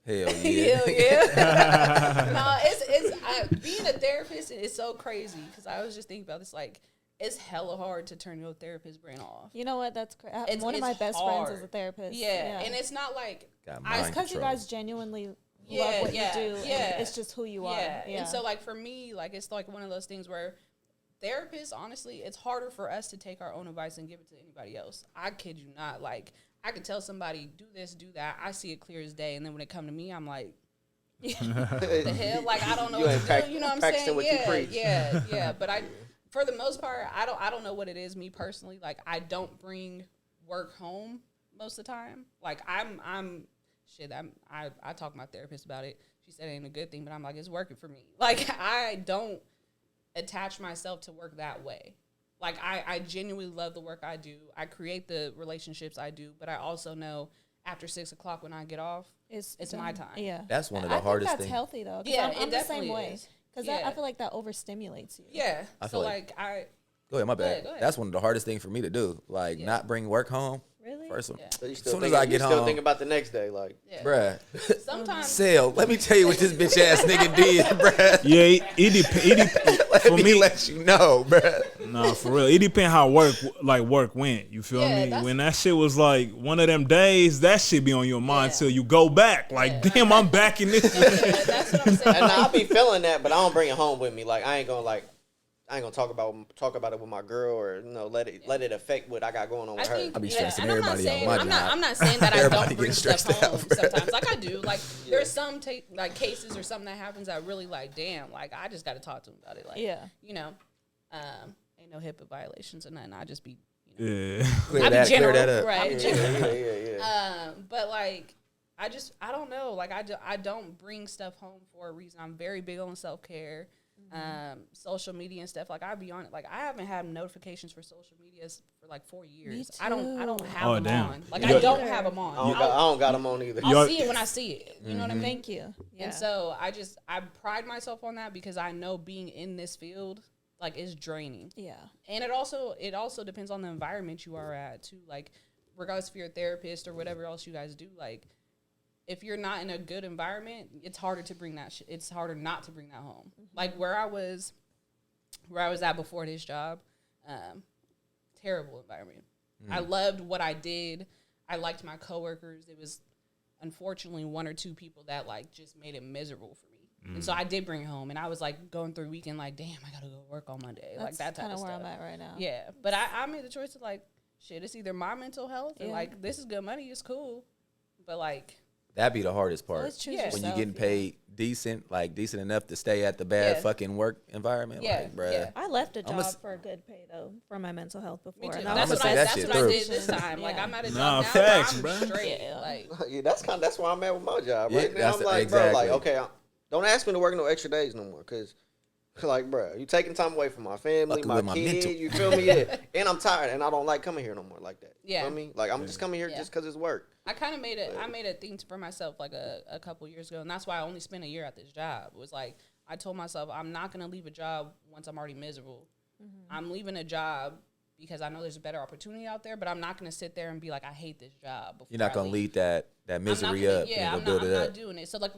yeah. Hell yeah. No, it's being a therapist is so crazy, because I was just thinking about this, like, it's hella hard to turn your therapist brain off. You know what? That's crazy. It's- One of my it's best hard. friends is a therapist. Yeah, and it's not like Got it's mind because you control. guys genuinely love Yeah, what yeah, you do. yeah. And it's just who you are. yeah. Yeah. And so, like, for me, like, it's like one of those things where therapists, honestly, it's harder for us to take our own advice and give it to anybody else. I kid you not. Like, I could tell somebody, do this, do that. I see it clear as day. And then when it come to me, I'm like, what the hell? Like, I don't know what to do. You know what I'm practicing saying? what you preach. Yeah. But for the most part, I don't know what it is, me personally. Like, I don't bring work home most of the time. Like, I talk to my therapist about it. She said it ain't a good thing, but I'm like, it's working for me. Like, I don't attach myself to work that way. Like, I genuinely love the work I do. I create the relationships I do, but I also know after 6 o'clock when I get off, it's my time. Yeah. That's one of the I hardest think that's things. healthy though. 'Cause Yeah, I'm it the same definitely way. is. Because Yeah. I feel like that overstimulates you. Yeah. I So, feel like- like, Go ahead, my bad. Go ahead. That's one of the hardest things for me to do. Like, not bring work home. Really? First one. Yeah. So you As still soon as think, I get you still home, think about the next day, like yeah. bruh. Sometimes. Sale, let me tell you what this bitch ass nigga did, bruh. Yeah, it Let for me me. let you know, bruh. Nah, for real. It depends how work went. You feel Yeah, me? that's- When that shit was like one of them days, that shit be on your mind Yeah. till you go back. Like, Yeah. damn, I'm back in this. Yeah, that's what I'm saying. and I'll be feeling that, but I don't bring it home with me. Like I ain't gonna talk about it with my girl, or let it affect what I got going on with I her. think, I be yeah, stressing and I'm not everybody out saying, my I'm not, job. I'm not saying that I Everybody don't bring getting stuff stressed home out, bro. sometimes. Like, I do. Like, there's some like cases or something that happens that really, like, damn, like, I just got to talk to him about it. Like, Yeah. you know, ain't no HIPAA violations or nothing. I just be, you know, Yeah. Clear that up. right? Yeah. But like, I don't know. Like, I don't bring stuff home for a reason. I'm very big on self care, social media and stuff. Like, I'll be on it. Like, I haven't had notifications for social media for like 4 years. I don't have Oh, them damn. on. Like, You I got- don't have them on. I don't got them on either. I'll see it when I see it. You know what I mean? Thank you. Yeah. And so I pride myself on that, because I know being in this field, like, is draining. Yeah. And it also depends on the environment you are at too. Like, regardless if you're a therapist or whatever else you guys do, like, if you're not in a good environment, it's harder to bring that it's harder not to bring that home. Like, where I was at before this job, terrible environment. I loved what I did. I liked my coworkers. It was unfortunately one or two people that, like, just made it miserable for me. And so I did bring it home, and I was like going through weekend, like, damn, I gotta go work on Monday, like that type kind of of where stuff. I'm at right now. Yeah, but I made the choice to, like, shit, it's either my mental health and, Yeah. like, this is good money, it's cool, but, like, That'd be the hardest part. Always choose Yeah. When yourself. you're getting paid decent enough to stay at the bad Yeah. fucking work environment. Yeah, Like, bruh. yeah. I left a I'ma job for a good pay though for my mental health before. me too. and I'ma That's what say I, that that's shit what I through. did this time. Like, Yeah. I'm at a job Nah, now facts, where I'm bruh. straight. Yeah. Like, Yeah, that's where I'm at with my job Yeah, right now. that's I'm the- like, bro, like, exactly. okay, don't ask me to work no extra days no more, cause, like, bro, you taking time away from my family, Fucking my with my kid. mental. You feel me? Yeah. And I'm tired, and I don't like coming here no more like that. Yeah. You feel me? Like, I'm just coming here Yeah. just cause it's work. I kind of made a thing for myself, like, a couple years ago, and that's why I only spent a year at this job. It was like, I told myself, I'm not going to leave a job once I'm already miserable. I'm leaving a job because I know there's a better opportunity out there, but I'm not going to sit there and be like, I hate this job. You're not going to lead that misery up. Yeah, and build I'm it up. not doing it. So, like,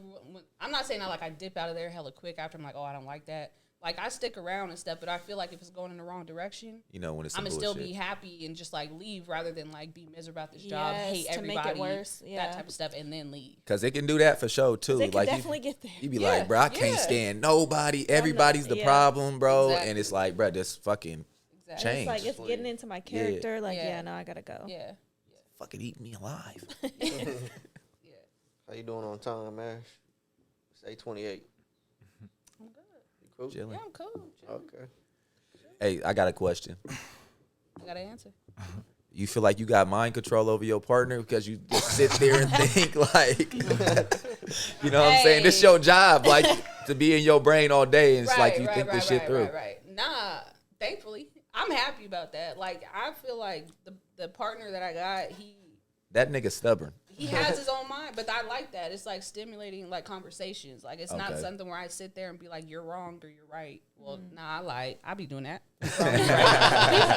I'm not saying I dip out of there hella quick after I'm like, oh, I don't like that. Like, I stick around and stuff, but I feel like if it's going in the wrong direction, you know, when it's I'm some going to still bullshit. be happy and just, like, leave rather than, like, be miserable about this job, hate to everybody, make it worse. Yeah. that type of stuff, and then leave. Because it can do that for sure, too. They can like definitely get there. You be like, bro, I can't stand nobody. Everybody's the yeah. problem, bro. Exactly. And it's like, bro, just fucking Exactly. change. It's like it's getting into my character. Yeah. Like, Yeah. yeah, no, I gotta go. Yeah. fucking eat me alive. How you doing on time, Ash? Say 28. I'm good. You cool? Chilling. Yeah, I'm cool. Chilling. Okay. Hey, I got a question. I got an answer. You feel like you got mind control over your partner because you just sit there and think like, you know what I'm saying? This is your job, like to be in your brain all day, and it's like you think this shit through. Right. Nah, thankfully, I'm happy about that. Like, I feel like the partner that I got, That nigga stubborn. he has his own mind, but I like that. It's like stimulating like conversations. Like, it's not Okay. something where I sit there and be like, you're wrong or you're right. Well, nah, I be doing that.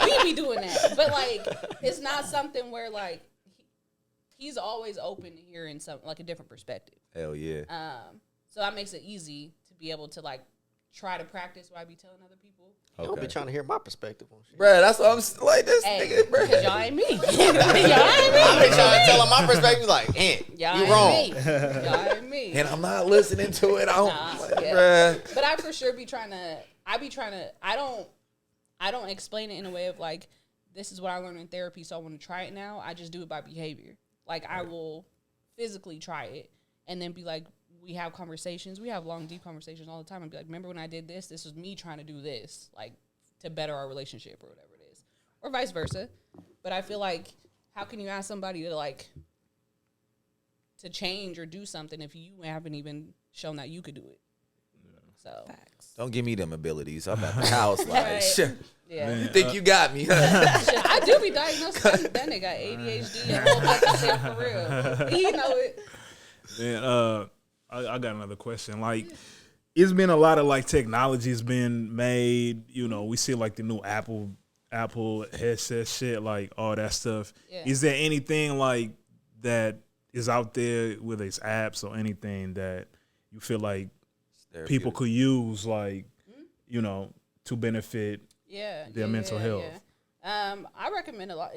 we be doing that. But like, it's not something where like he's always open to hearing something like a different perspective. Hell yeah. So that makes it easy to be able to like try to practice what I be telling other people. You'll be trying to hear my perspective on shit. Bruh, that's what I'm like. This Hey, nigga, bruh. because y'all ain't me. y'all ain't me. I've been trying to tell him my perspective, like, Y'all you ain't wrong. me. Y'all ain't me. And I'm not listening to it. I don't, Nah, like, yeah. bruh. But I for sure be trying to. I don't explain it in a way of like, this is what I learned in therapy, so I want to try it now. I just do it by behavior. Like, I will physically try it and then be like, we have conversations. We have long, deep conversations all the time. And be like, remember when I did this? This was me trying to do this, like, to better our relationship or whatever it is, or vice versa. But I feel like, how can you ask somebody to like to change or do something if you haven't even shown that you could do it? So Don't give me them abilities. I'm at the house like, Right. shit. yeah. You think you got me? Shit, I do be diagnosed. That nigga got ADHD and a whole bunch of shit for real. You know it. Then I got another question. Like, it's been a lot of like technology's been made. You know, we see like the new Apple headset shit, like all that stuff. Yeah. Is there anything like that is out there with its apps or anything that you feel like people could use, like, you know, to benefit their mental health? Yeah. I recommend a lot.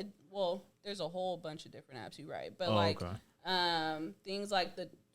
There's a whole bunch of different apps, you right, but things like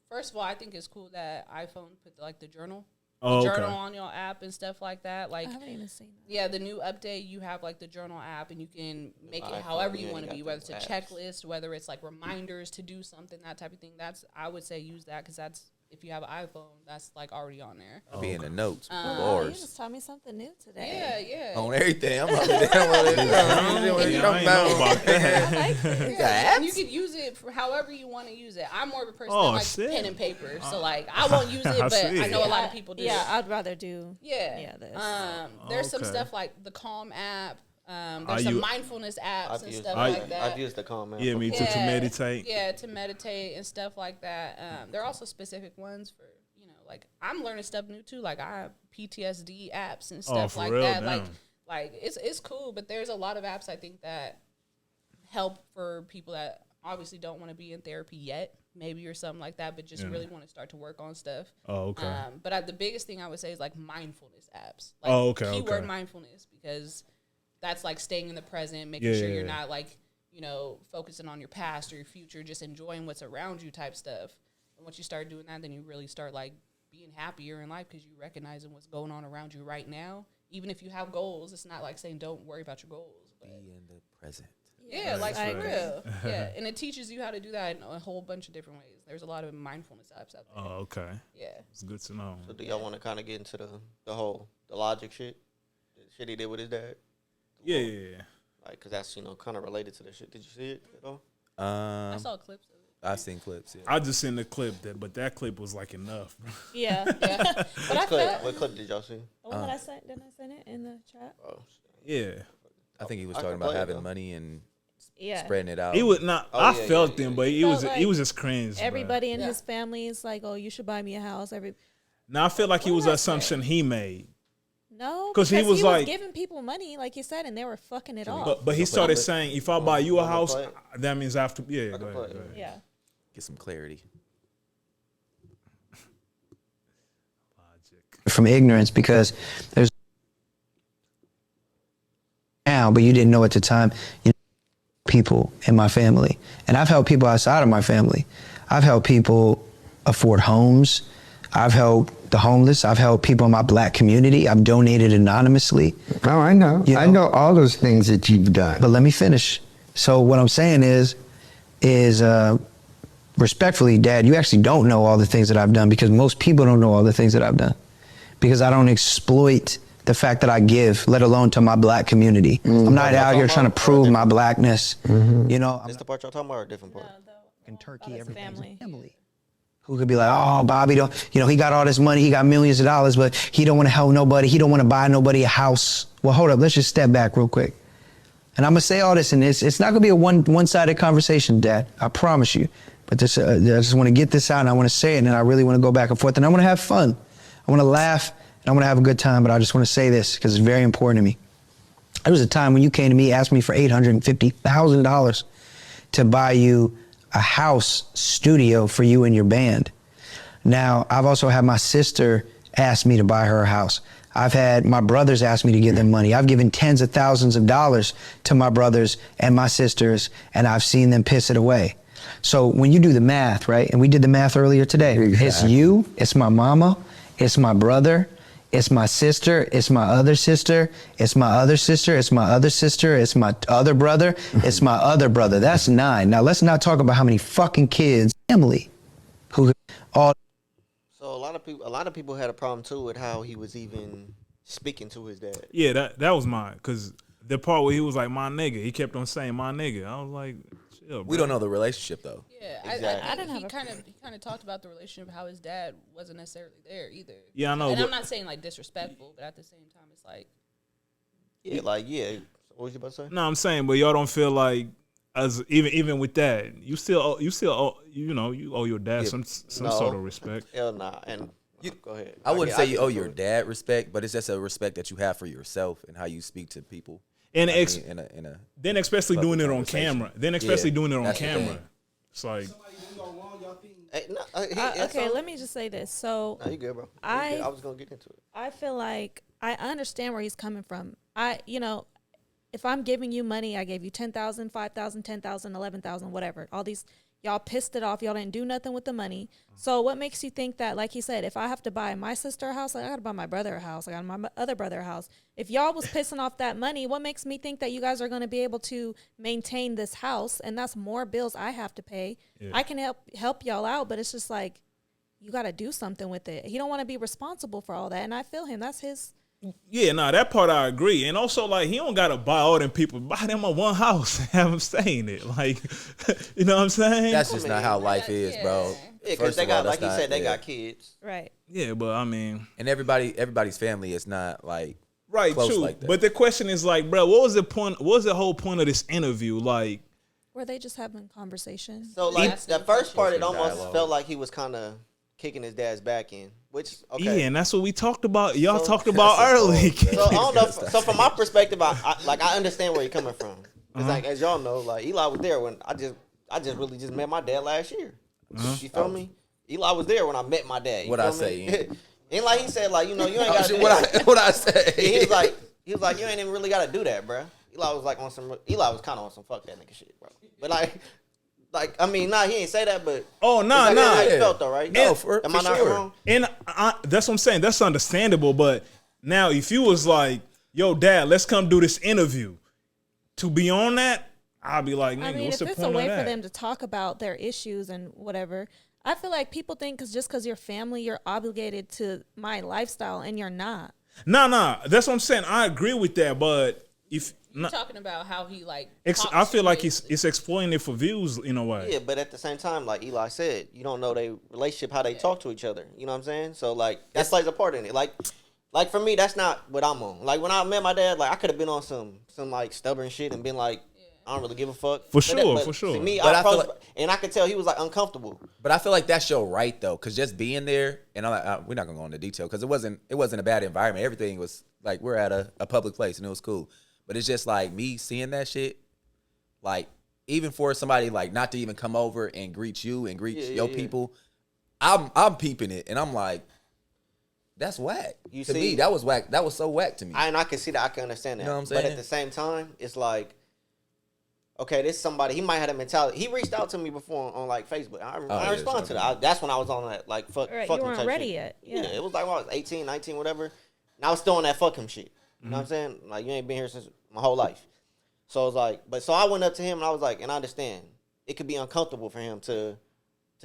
first of all, I think it's cool that iPhone put like the journal on your app and stuff like that. Like, I haven't even seen that. yeah, the new update, you have like the journal app, and you can make it iPhone, however you yeah, want to you be, got whether it's a the apps. checklist, whether it's like reminders to do something, that type of thing. I would say use that, because that's, if you have an iPhone, that's like already on there. I'll be in the notes. You Bars. just taught me something new today. Yeah. On everything. I'm probably down with it. I ain't know about that. I like it. Yeah, and you could use it for however you want to use it. I'm more of a person that likes shit. pen and paper, so like I won't use it, but see. I know a lot of people do. Yeah, I'd rather do. Yeah. this. There's some Okay. stuff like the Calm app. Are There's some you- mindfulness apps and stuff I- like that. I've used the comment. Yeah, me too, to meditate. Yeah, to meditate and stuff like that. There are also specific ones for, you know, like I'm learning stuff new too. Like I have PTSD apps and stuff for like real? that. Damn. Like it's cool, but there's a lot of apps I think that help for people that obviously don't want to be in therapy yet, maybe, or something like that, but just really want to start to work on stuff. Oh, okay. But the biggest thing I would say is like mindfulness apps. Like keyword okay. mindfulness, because that's like staying in the present, making sure you're Yeah. not like, you know, focusing on your past or your future, just enjoying what's around you type stuff. And once you start doing that, then you really start like being happier in life, because you recognizing what's going on around you right now. Even if you have goals, it's not like saying don't worry about your goals. But Be in the present. yeah, like I for agree. real. Yeah, and it teaches you how to do that in a whole bunch of different ways. There's a lot of mindfulness apps out there. Oh, okay. Yeah. It's good to know. So do y'all want to kind of get into the logic shit? The shit he did with his dad? Yeah. Like, because that's, you know, kind of related to the shit. Did you see it at all? I saw clips of it. I've seen clips. Yeah. I just seen the clip, but that clip was like enough. Yeah. Yeah. But I felt What clip did y'all see? The one that I sent, didn't I send it in the chat? Oh, Yeah. I think he was I talking can about play it, having though. money and Yeah. spreading it out. He was not. Oh, I yeah, felt yeah, him, yeah. but he Felt was. like He was just cringe. bruh. Everybody in Yeah. his family is like, "Oh, you should buy me a house." Now I feel like it What was did an I say? assumption he made. No, No, 'Cause because he was like- giving people money, like you said, and they were fucking it off. But he started saying, if I buy you a house, play it? that means I have to. Yeah, I go can play ahead. it. Go ahead. Yeah. Get some clarity. from ignorance because there's now, but you didn't know at the time. You know, people in my family, and I've helped people outside of my family. I've helped people afford homes. I've helped the homeless. I've helped people in my black community. I've donated anonymously. Oh, I know. You I know all those things that you've done. But let me finish. So what I'm saying is respectfully, Dad, you actually don't know all the things that I've done because most people don't know all the things that I've done because I don't exploit the fact that I give, let alone to my black community. I'm not out here trying to prove my blackness. You know, I'm This the part y'all talking about or a different part? in Turkey, his everybody's family. family. Who could be like, oh, Bobby don't, he got all this money, he got millions of dollars, but he don't want to help nobody, he don't want to buy nobody a house. Well, hold up, let's just step back real quick. And I'm gonna say all this, and it's not gonna be a one-sided conversation, Dad. I promise you. But this, I just want to get this out, and I want to say it, and I really want to go back and forth, and I want to have fun. I want to laugh, and I want to have a good time. But I just want to say this because it's very important to me. There was a time when you came to me, asked me for $850,000 to buy you a house studio for you and your band. Now, I've also had my sister ask me to buy her a house. I've had my brothers ask me to give them money. I've given tens of thousands of dollars to my brothers and my sisters, and I've seen them piss it away. So when you do the math, right, and we did the math earlier today, It's you, it's my mama, it's my brother, it's my sister, it's my other sister, it's my other sister, it's my other sister, it's my other brother, it's my other brother. That's 9. Now let's not talk about how many fucking kids, family, who all. So a lot of people had a problem too with how he was even speaking to his dad. Yeah, that was mine. Cause the part where he was like, my nigga, he kept on saying my nigga. I was like, chill, We bro. don't know the relationship though. Yeah, Exactly. I didn't think have he kind of talked about the relationship, how his dad wasn't necessarily there either. Yeah, I know, And but- I'm not saying like disrespectful, but at the same time, it's like Yeah. What was you about to say? No, I'm saying, but y'all don't feel like as even with that, you owe you owe your dad some No. sort of respect. Hell nah. And go ahead. I wouldn't say you owe get your it. dad respect, but it's just a respect that you have for yourself and how you speak to people. And I ex- mean, in a then especially public doing it on conversation. camera. Then especially Yeah, doing it on that's the camera. thing. It's like Somebody do y'all wrong, y'all think. Hey, no, Okay, let me just say this. So No, you good, bro. I- You good. I was gonna get into it. I feel like I understand where he's coming from. If I'm giving you money, I gave you 10,000, 5,000, 10,000, 11,000, whatever. All these, y'all pissed it off. Y'all didn't do nothing with the money. So what makes you think that, like he said, if I have to buy my sister a house, like I got to buy my brother a house. I got my other brother a house. If y'all was pissing off that money, what makes me think that you guys are going to be able to maintain this house? And that's more bills I have to pay. Yeah. I can help y'all out, but it's just like, you got to do something with it. He don't want to be responsible for all that. And I feel him. That's his. yeah, nah, that part I agree. And also like he don't gotta buy all them people, buy them a one house and have them stay in it. Like you know what I'm saying? That's just not how life is, bro. Yeah, because First they of all, got, like that's he said, not- they yeah. got kids. Right. yeah, but I mean And everybody's family is not like right, close true. like that. But the question is like, bro, what was the point? What was the whole point of this interview? Like, Were they just having conversation? So like Asking the first part, it questions. almost Dialogue. felt like he was kind of kicking his dad's back in, which okay. yeah, and that's what we talked about. Y'all So- talked about That's a early. bold- So I don't know. So from my perspective, I understand where you're coming from. Cause like as y'all know, like Eli was there when I just really just met my dad last year. You feel me? Eli was there when I met my dad. You What'd I feel say, me? Ian? And like he said, like you ain't got to. what I say? He was like, you ain't even really got to do that, bro. Eli was kind of on some fuck that nigga shit, bro. But like I mean, nah, he ain't say that, but Oh, nah, it's like, nah. how you Yeah. felt though, right? No, for Am I not sure. wrong? And that's what I'm saying. That's understandable. But now, if you was like, "Yo, Dad, let's come do this interview," to be on that, I'll be like, "Nigga, I mean, what's if the it's a point way of for that?" them to talk about their issues and whatever, I feel like people think because you're family, you're obligated to my lifestyle, and you're not. Nah. That's what I'm saying. I agree with that. But if you're talking about how he like. I talks feel to like his- it's exploiting it for views in a way. Yeah, but at the same time, like Eli said, you don't know their relationship, how they talk to each other. You know what I'm saying? So like that plays a part in it. Like for me, that's not what I'm on. Like when I met my dad, like I could have been on some like stubborn shit and been like, I don't really give a fuck. For sure, but for sure. See, me, But I I feel approached, and I could tell he was like uncomfortable. But I feel like that's your right though, because just being there, and I'm like, we're not gonna go into detail because it wasn't a bad environment. Everything was like we're at a public place and it was cool. But it's just like me seeing that shit, like even for somebody like not to even come over and greet you and greet your people, I'm peeping it and I'm like, that's whack. To me, that was whack. That was so whack to me. I can see that. I can understand that. You know what I'm saying? But at the same time, it's like, okay, this somebody. He might have a mentality. He reached out to me before on like Facebook. I responded to that. That's when I was on that like fuck. Right, fuck you him weren't type ready shit. yet. Yeah, Yeah. it was like when I was 18, 19, whatever. And I was still on that fuck him shit. You know what I'm saying? Like you ain't been here since my whole life. So I was like, so I went up to him and I was like, and I understand it could be uncomfortable for him to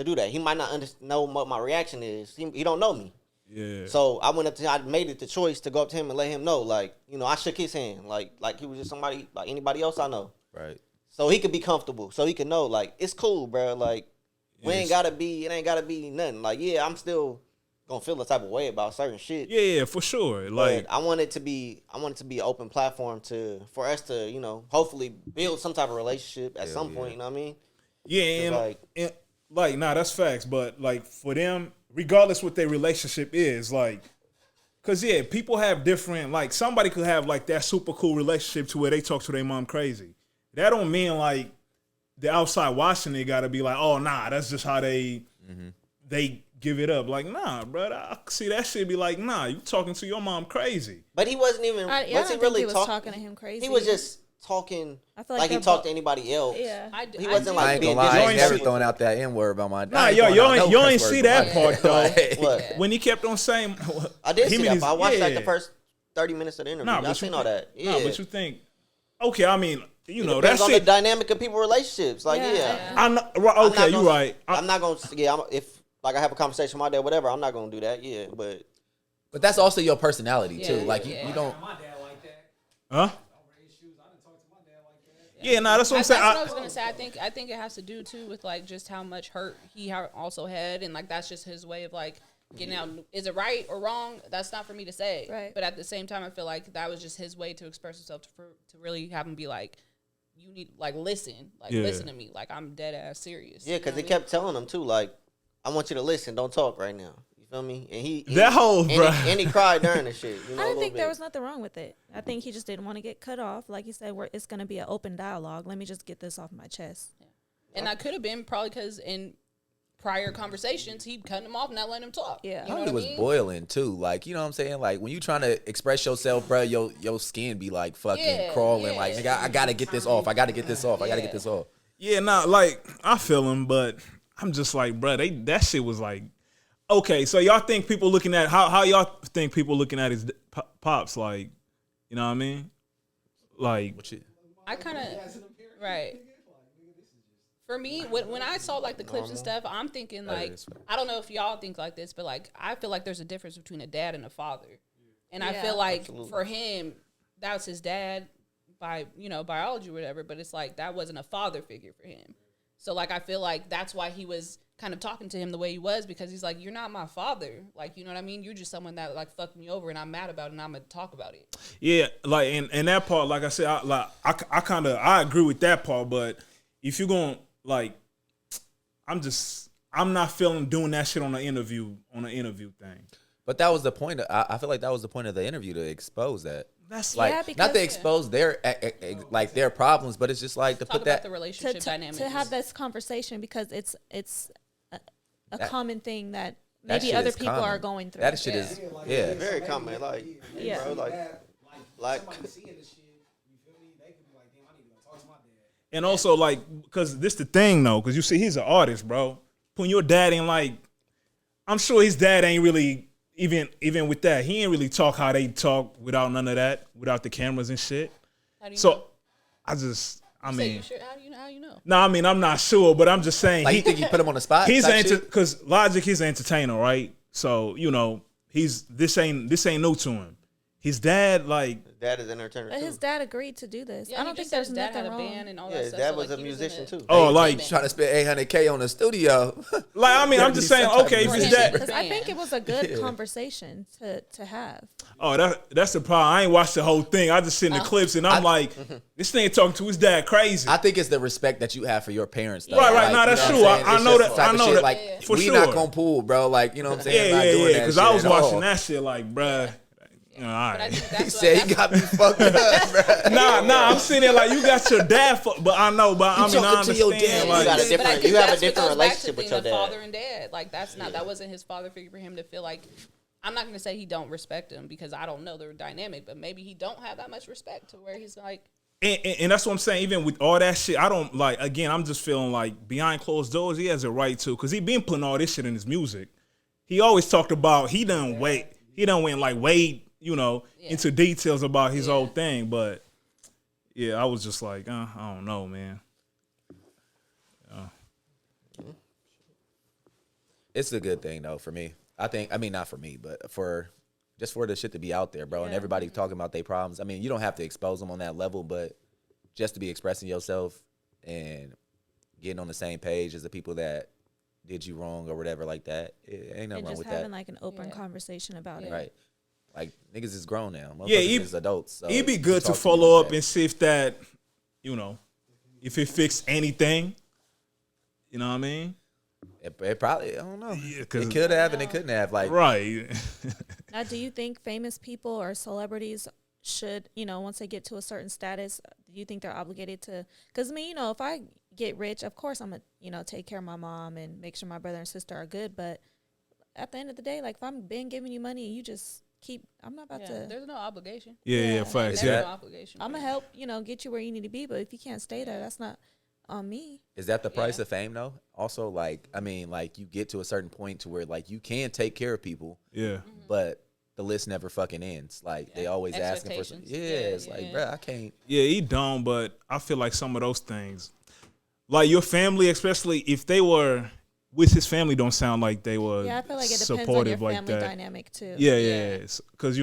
do that. He might not know what my reaction is. He don't know me. Yeah. So I went up to him. I made it the choice to go up to him and let him know, like, you know, I shook his hand, like he was just somebody, like anybody else I know. Right. So he could be comfortable. So he could know, like, it's cool, bro. Like, it ain't gotta be nothing. Like, yeah, I'm still gonna feel the type of way about certain shit. Yeah, for sure. Like, but I want it to be an open platform for us to, you know, hopefully build some type of relationship at some point. You know what I mean? Yeah, and nah, that's facts. But like for them, regardless what their relationship is, like, cause yeah, people have different. Like somebody could have like that super cool relationship to where they talk to their mom crazy. That don't mean like the outside watching it got to be like, oh nah, that's just how they give it up. Like nah, bro, I see that shit be like, nah, you talking to your mom crazy. But he wasn't even. I don't think he was talking to him crazy. He was just talking I feel like he talked to anybody else. Yeah, he wasn't like I ain't being gonna lie, I ain't never disrespectful. throwing out that N-word about my. Nah, you ain't see that part though. What? When he kept on saying, I did see that. But I watched like yeah. the first 30 minutes of the interview. I seen all that. Yeah. Nah, but you think, okay, I mean, you know, depends that's on the dynamic of people's relationships. Like, I'm not, okay, you're right. I'm not gonna. Yeah, if like I have a conversation with my dad, whatever, I'm not gonna do that. Yeah, but that's also your personality too. Like you don't. My dad like that. Huh? Yeah, Yeah, nah, that's what I'm saying. That's what I was gonna say. I think it has to do too with like just how much hurt he also had, and like that's just his way of like getting out. Is it right or wrong? That's not for me to say. Right. But at the same time, I feel like that was just his way to express himself to really have him be like, you need listen to me, like I'm dead ass serious. yeah, because they kept telling him too, like, I want you to listen, don't talk right now. You feel me? And he and he cried during the shit. You know, I didn't think there was nothing wrong with it. I think he just didn't want to get cut off. Like you said, it's going to be an open dialogue. Let me just get this off my chest. Yeah. And that could have been probably because in prior conversations, he'd cut him off and not let him talk. Yeah. You know It what was I mean? boiling too. Like, you know what I'm saying? Like when you trying to express yourself, bro, your skin be like fucking crawling. Like, nigga, I gotta get this off. I gotta get this off. I gotta get this off. Yeah, nah, like I feel him, but I'm just like, bro, that shit was like, okay. So y'all think people looking at how y'all think people looking at his pops, like, you know what I mean? Like, I kind of right. For me, when I saw like the clips and stuff, I'm thinking like I don't know if y'all think like this, but like I feel like there's a difference between a dad and a father, and I feel like for him, that was his dad by biology or whatever, but it's like that wasn't a father figure for him. So like I feel like that's why he was kind of talking to him the way he was, because he's like, you're not my father, like, you know what I mean? You're just someone that like fucked me over and I'm mad about it and I'm gonna talk about it. Yeah, like and that part, like I said, I agree with that part, but if you're going like, I'm not feeling doing that shit on an interview thing. But that was the point. I feel like that was the point of the interview, to expose that. That's like not to expose their like their problems, but it's just like to talk put about that the relationship dynamics, to have this conversation, because it's a common thing that that maybe other is people common. are going through. That shit is very common. Like, yeah, bro, like and also like, because this the thing though, because you see he's an artist, bro. When your dad ain't like, I'm sure his dad ain't really even with that, he ain't really talk how they talk without none of that, without the cameras and shit. How do you So know? I mean, Sure? How you know? no, I mean I'm not sure, but I'm just saying like you think you put him on the spot. he's because Logic, he's an entertainer, right? So you know this ain't new to him. His dad dad is an entertainer but too. his dad agreed to do this. Yeah, I don't think there's dad nothing had a wrong. band and all Yeah, that his stuff. dad so, was like, a he was musician in too. Oh, like trying to spend $800K on the studio. like I mean I'm just saying, okay, if his dad. Because I think it was a good conversation to have. Oh, that's the problem. I ain't watched the whole thing. I just seen the clips and I'm like, this thing talking to his dad crazy. I think it's the respect that you have for your parents. Though. Right. Like, Nah, that's you true. know what I'm I saying? know It's that. just the type I of know shit, that. like For we sure. not gonna pull, bro. Like, you know what I'm saying? Not doing Yeah. that Because shit I was at watching all. that shit like, bruh. All right. But I think He that's said he got me fucked up, bro. Nah, I'm sitting there like you got your dad, but I know, but I mean, I talking to your understand. dad. Like, You got a But I different. think You have a that's what different goes back relationship to with being your a dad. father and dad. Like that's not that wasn't his father figure for him to feel like. I'm not gonna say he don't respect him because I don't know their dynamic, but maybe he don't have that much respect to where he's like. and that's what I'm saying. Even with all that shit, I don't like. Again, I'm just feeling like behind closed doors, he has a right to, because he been putting all this shit in his music. He always talked about he done went like wade, into details about his whole thing. But yeah, I was just like, I don't know, man. It's a good thing though for me. I mean not for me, but for the shit to be out there, bro, and everybody talking about their problems. I mean, you don't have to expose them on that level, but just to be expressing yourself and getting on the same page as the people that did you wrong or whatever like that, it ain't nothing And wrong just with having that. like an open conversation about it. Right. Like niggas is grown now. Yeah, Motherfuckers is adults. So it'd be you good to talk follow me like up that. and see if that, if it fixed anything. You know what I mean? It probably, I don't know. Yeah, It could have and it couldn't have. Like, right. Now, do you think famous people or celebrities should, once they get to a certain status, do you think they're obligated to? Because me, if I get rich, of course I'm gonna, take care of my mom and make sure my brother and sister are good. But at the end of the day, like if I'm been giving you money and you just keep, I'm not about to. There's no obligation. Yeah, facts. There's Yeah. no obligation. I'm gonna help, get you where you need to be. But if you can't stay there, that's not on me. is that the price of fame though? Also, like, I mean, like you get to a certain point to where like you can take care of people, Yeah. but the list never fucking ends. Like they always asking for some. Expectations. Yeah, it's like, bro, I can't. Yeah, he don't, but I feel like some of those things, like your family, especially if they were with his family, don't sound like they were Yeah, I feel like it depends on your supportive family like that. dynamic too. Yeah. Because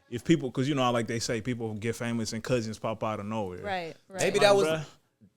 if people, because like they say, people get famous and cousins pop out of nowhere. Right. Maybe Like, that was bruh.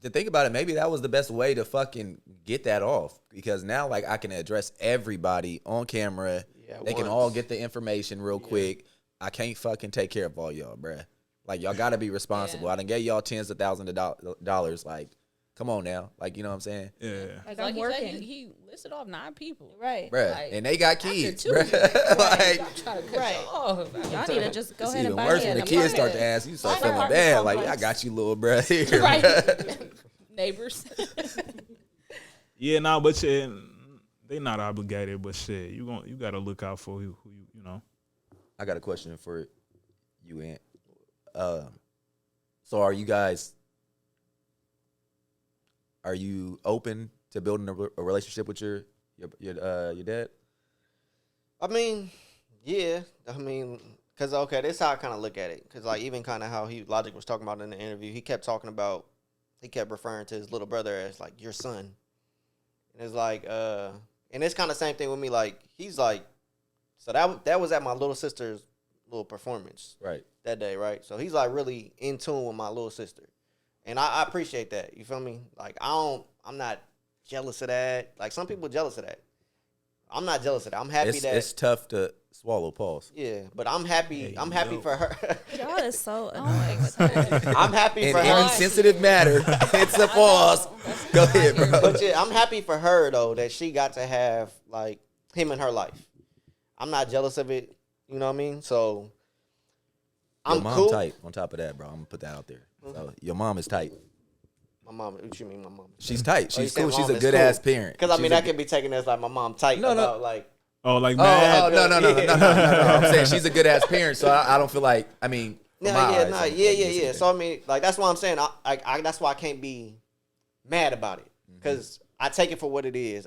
to think about it. Maybe that was the best way to fucking get that off because now like I can address everybody on camera. Yeah, they can once. all get the information real quick. I can't fucking take care of all y'all, bruh. Like y'all got to be responsible. I done gave y'all tens of thousands of dollars. Like, come on now. Like, you know what I'm saying? Yeah. Like Like I'm he working. said, he listed off 9 people. Right. Bruh. Like, and they got after kids, 2 bruh. years, like, I'm trying to cut Right. you off. Y'all need to just go it's ahead even and buy worse me when an the kids start apartment. to ask you, start Buy an feeling apartment bad. Like, I complex. got you, little bruh. Here, Right. bruh. Neighbors. Yeah, nah, but they not obligated, but shit, you got to look out for who you know. I got a question for you, Ant. So are you open to building a relationship with your dad? I mean, yeah. I mean, because, okay, this is how I kind of look at it. Because, like, even kind of how Logic was talking about in the interview, he kept referring to his little brother as, like, your son. And it's like, and it's kind of the same thing with me. Like, he's like, so that was at my little sister's little performance. Right. That day, right? So he's, like, really in tune with my little sister. And I appreciate that. You feel me? Like, I'm not jealous of that. Like, some people jealous of that. I'm not jealous of that. I'm happy that It's tough to swallow. Pause. yeah, but I'm happy. I'm happy for her. Y'all is so annoying with her. I'm happy In for any her. sensitive matter, it's a pause. Go ahead, bro. But yeah, I'm happy for her though that she got to have like him in her life. I'm not jealous of it. You know what I mean? So Your I'm mom cool. tight. On top of that, bro, I'm gonna put that out there. So your mom is tight. My mom. What you mean, my mom? She's tight. Oh, you She's saying cool. She's mom a is good cool? ass parent. Because I mean She's that can be taken as like my mom tight. No, no. about, like Oh, like mad. no. I'm saying she's a good ass parent, so I don't feel like. I mean, No, from my yeah, eyes, no, I don't yeah, feel yeah, like yeah. it's So I mean, like that's why I'm saying I that's why I can't be mad about it because I take it for what it is.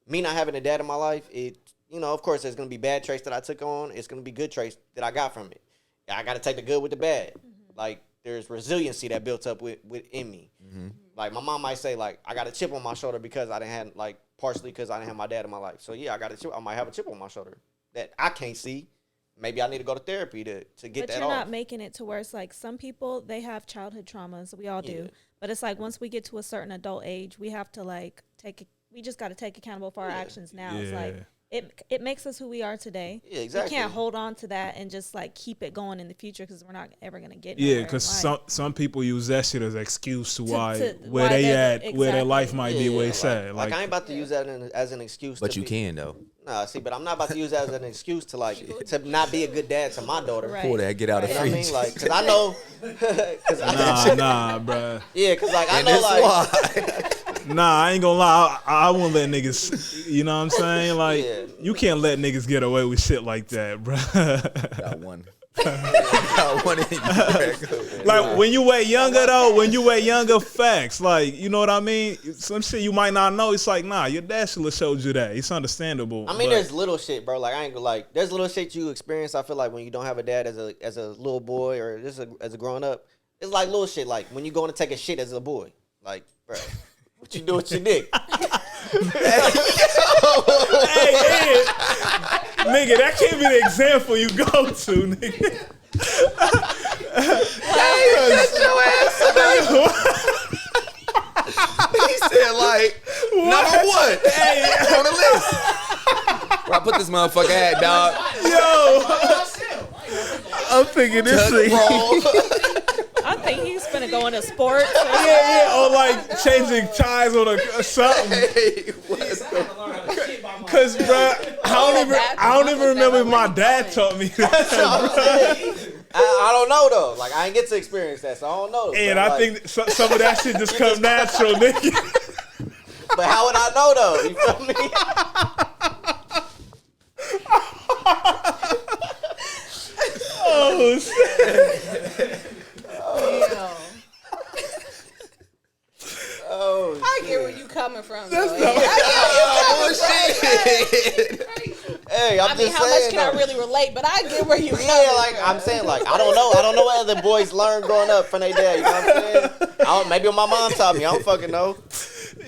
Me not having a dad in my life, it of course there's gonna be bad traits that I took on. It's gonna be good traits that I got from it. I got to take the good with the bad. Like there's resiliency that built up within me. Like my mom might say like I got a chip on my shoulder because I didn't have like partially because I didn't have my dad in my life. So yeah, I got a chip. I might have a chip on my shoulder that I can't see. Maybe I need to go to therapy to get But that you're off. not making it to where it's like some people, they have childhood traumas. We all do. But it's like once we get to a certain adult age, we have to like we just got to take accountable for our actions now. It's like it makes us who we are today. Yeah, exactly. We can't hold on to that and just like keep it going in the future because we're not ever gonna get. Yeah, nowhere because in life. some people use that shit as an excuse to why why they they're- at, where their exactly. life might be where Yeah, it's at. like I ain't about to use that as an excuse. But to you be, can though. Nah, see, but I'm not about to use that as an excuse to to not be a good dad to my daughter. Right. Pull that, get out of You know what I fridge. mean? Like, cause I know, Nah, bruh. yeah, cause like I And know, that's like, why. Nah, I ain't gonna lie. I won't let niggas. You know what I'm saying? Like, Yeah. you can't let niggas get away with shit like that, bruh. Got one. Got one in you, Greg. Like when you were younger though, facts. Like, you know what I mean? Some shit you might not know. It's like, nah, your dad should have showed you that. It's understandable. I mean, but- there's little shit, bro. Like I ain't gonna like, there's little shit you experience. I feel like when you don't have a dad as a little boy or just as a grown up, it's like little shit. Like when you going to take a shit as a boy, like, bro, what you do with your dick? Hey, Ed, nigga, that can't be the example you go to, nigga. He said like number one on the list. Where I put this motherfucker at, dog. Yo, I'm thinking this Tuck thing. roll. I think he's gonna go into sports. Yeah, or like changing ties on or something. Hey, what's the- Cause, bro, I don't even remember if my dad taught me that. I don't know though. Like I ain't get to experience that, so I don't know. And But, I like, think some of that shit just comes natural, nigga. but how would I know though? You feel me? Oh shit. Oh, I get where you coming from. Oh, shit. hey, I'm I mean, just how saying. much can I though. really relate? But I get where you coming Yeah, like from. I'm saying, like I don't know what other boys learn growing up from their dad. You know what I'm saying? Maybe my mom taught me. I don't fucking know.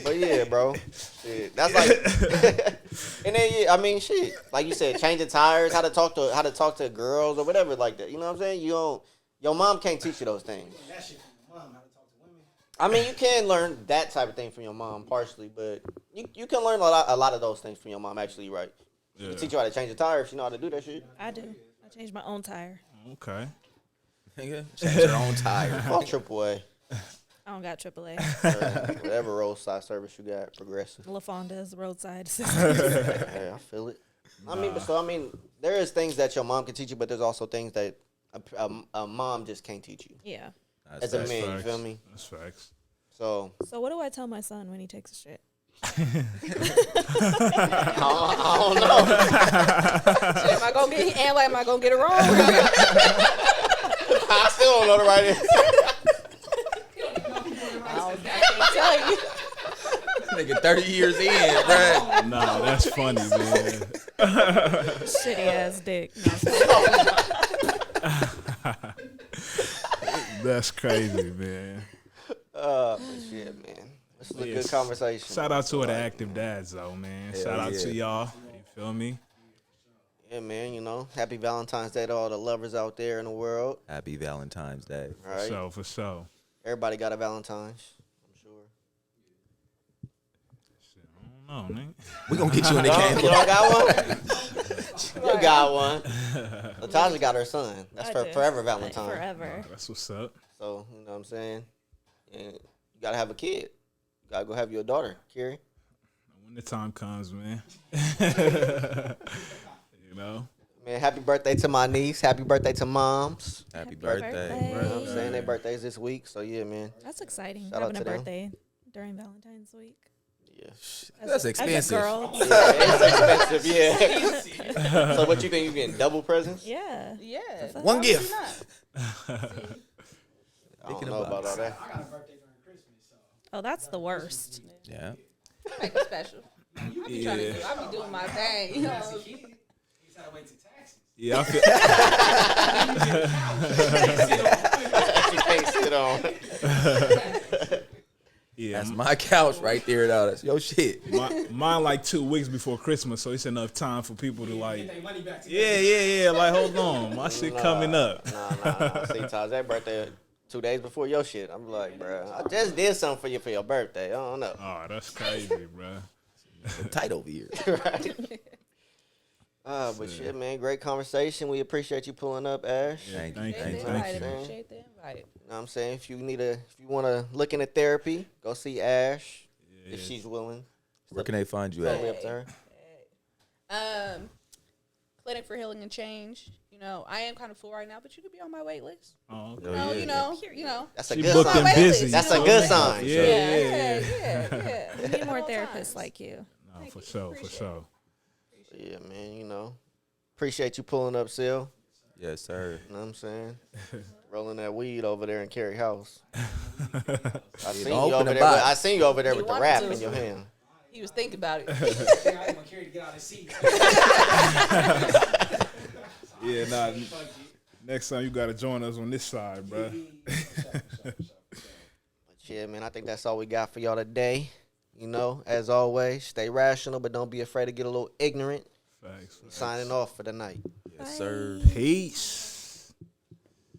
But yeah, bro. Shit, that's like. And then yeah, I mean, shit. Like you said, changing tires, how to talk to girls or whatever like that. You know what I'm saying? Your mom can't teach you those things. That shit from your mom, how to talk to women. I mean, you can learn that type of thing from your mom partially, but you can learn a lot of those things from your mom. Actually, right? You can teach you how to change a tire if you know how to do that shit. I do. I changed my own tire. Okay. Nigga, change your own tire. Call AAA. I don't got AAA. Whatever roadside service you got, Progressive. LaFonda's roadside assistance. Hey, I feel it. I mean, there is things that your mom can teach you, but there's also things that a mom just can't teach you Yeah. as a man. You feel me? That's facts. So So what do I tell my son when he takes a shit? I don't know. Am I gonna get? And like, am I gonna get it wrong? I still don't know the right answer. I can't tell you. Nigga, 30 years in, bruh. Nah, that's funny, man. Shitty ass dick. That's crazy, man. Shit, man. This is a Yes. good conversation. Shout out to the active dads, though, man. Hell Shout out yeah. to y'all. You feel me? Yeah, man. You know, happy Valentine's Day to all the lovers out there in the world. Happy Valentine's Day. All right. For sure. Everybody got a Valentine's, I'm sure. Shit, I don't know, nigga. We gonna get you in the You game. don't got one? You got one. Latasha got her son. That's I for do. forever Valentine. Forever. That's what's up. So, you know what I'm saying? And you got to have a kid. You got to go have your daughter, Carrie. When the time comes, man. You know? Man, happy birthday to my niece. Happy birthday to moms. Happy birthday. birthday. You know what I'm saying? Their birthdays this week. So, yeah, man. That's exciting. Shout out Having to a them. birthday during Valentine's week. Yeah. That's As a expensive. girl. Yeah, it's expensive, yeah. So, what you think? You getting double presents? Yeah. Yeah. One gift. I don't know about all that. I got a birthday during Christmas, so. Oh, that's the worst. Yeah. Make it special. I be trying to do. I be doing my thing. You know. He's gotta wait till taxes. Yeah, I feel. You can't sit on. Yeah, That's my couch right there, though. That's your shit. mine like 2 weeks before Christmas, so it's enough time for people to like. They money back to Yeah. Like, hold on, my shit coming up. Nah. See, Taj, that birthday 2 days before your shit. I'm like, bro, I just did something for you for your birthday. I don't know. Oh, that's crazy, bro. Tight over here. Right? But shit, man, great conversation. We appreciate you pulling up, Ash. Thank you. Thank Appreciate you. the Thank invite. you. Appreciate the invite. You know what I'm saying? If you want to look into therapy, go see Ash if she's willing. Where can they find you Totally at? up to her. Clinic for Healing and Change. You know, I am kind of full right now, but you could be on my wait list. Oh, okay. Oh, You know. That's a She good booked sign. and busy. That's you a know good what I sign. mean? Yeah. We need more therapists like you. No, for sure. Yeah, man, you know. Appreciate you pulling up, Sil. Yes, sir. You know what I'm saying? Rolling that weed over there in Carey House. I seen you Don't open over the there. box. I seen you over there He with the wanted rap to. in your hand. He was thinking about it. I didn't want Kerry to get out of his seat. Yeah, nah. Next time you gotta join us on this side, bro. But yeah, man, I think that's all we got for y'all today. You know, as always, stay rational, but don't be afraid to get a little ignorant. Thanks. Signing off for the night. Yes, sir. Peace.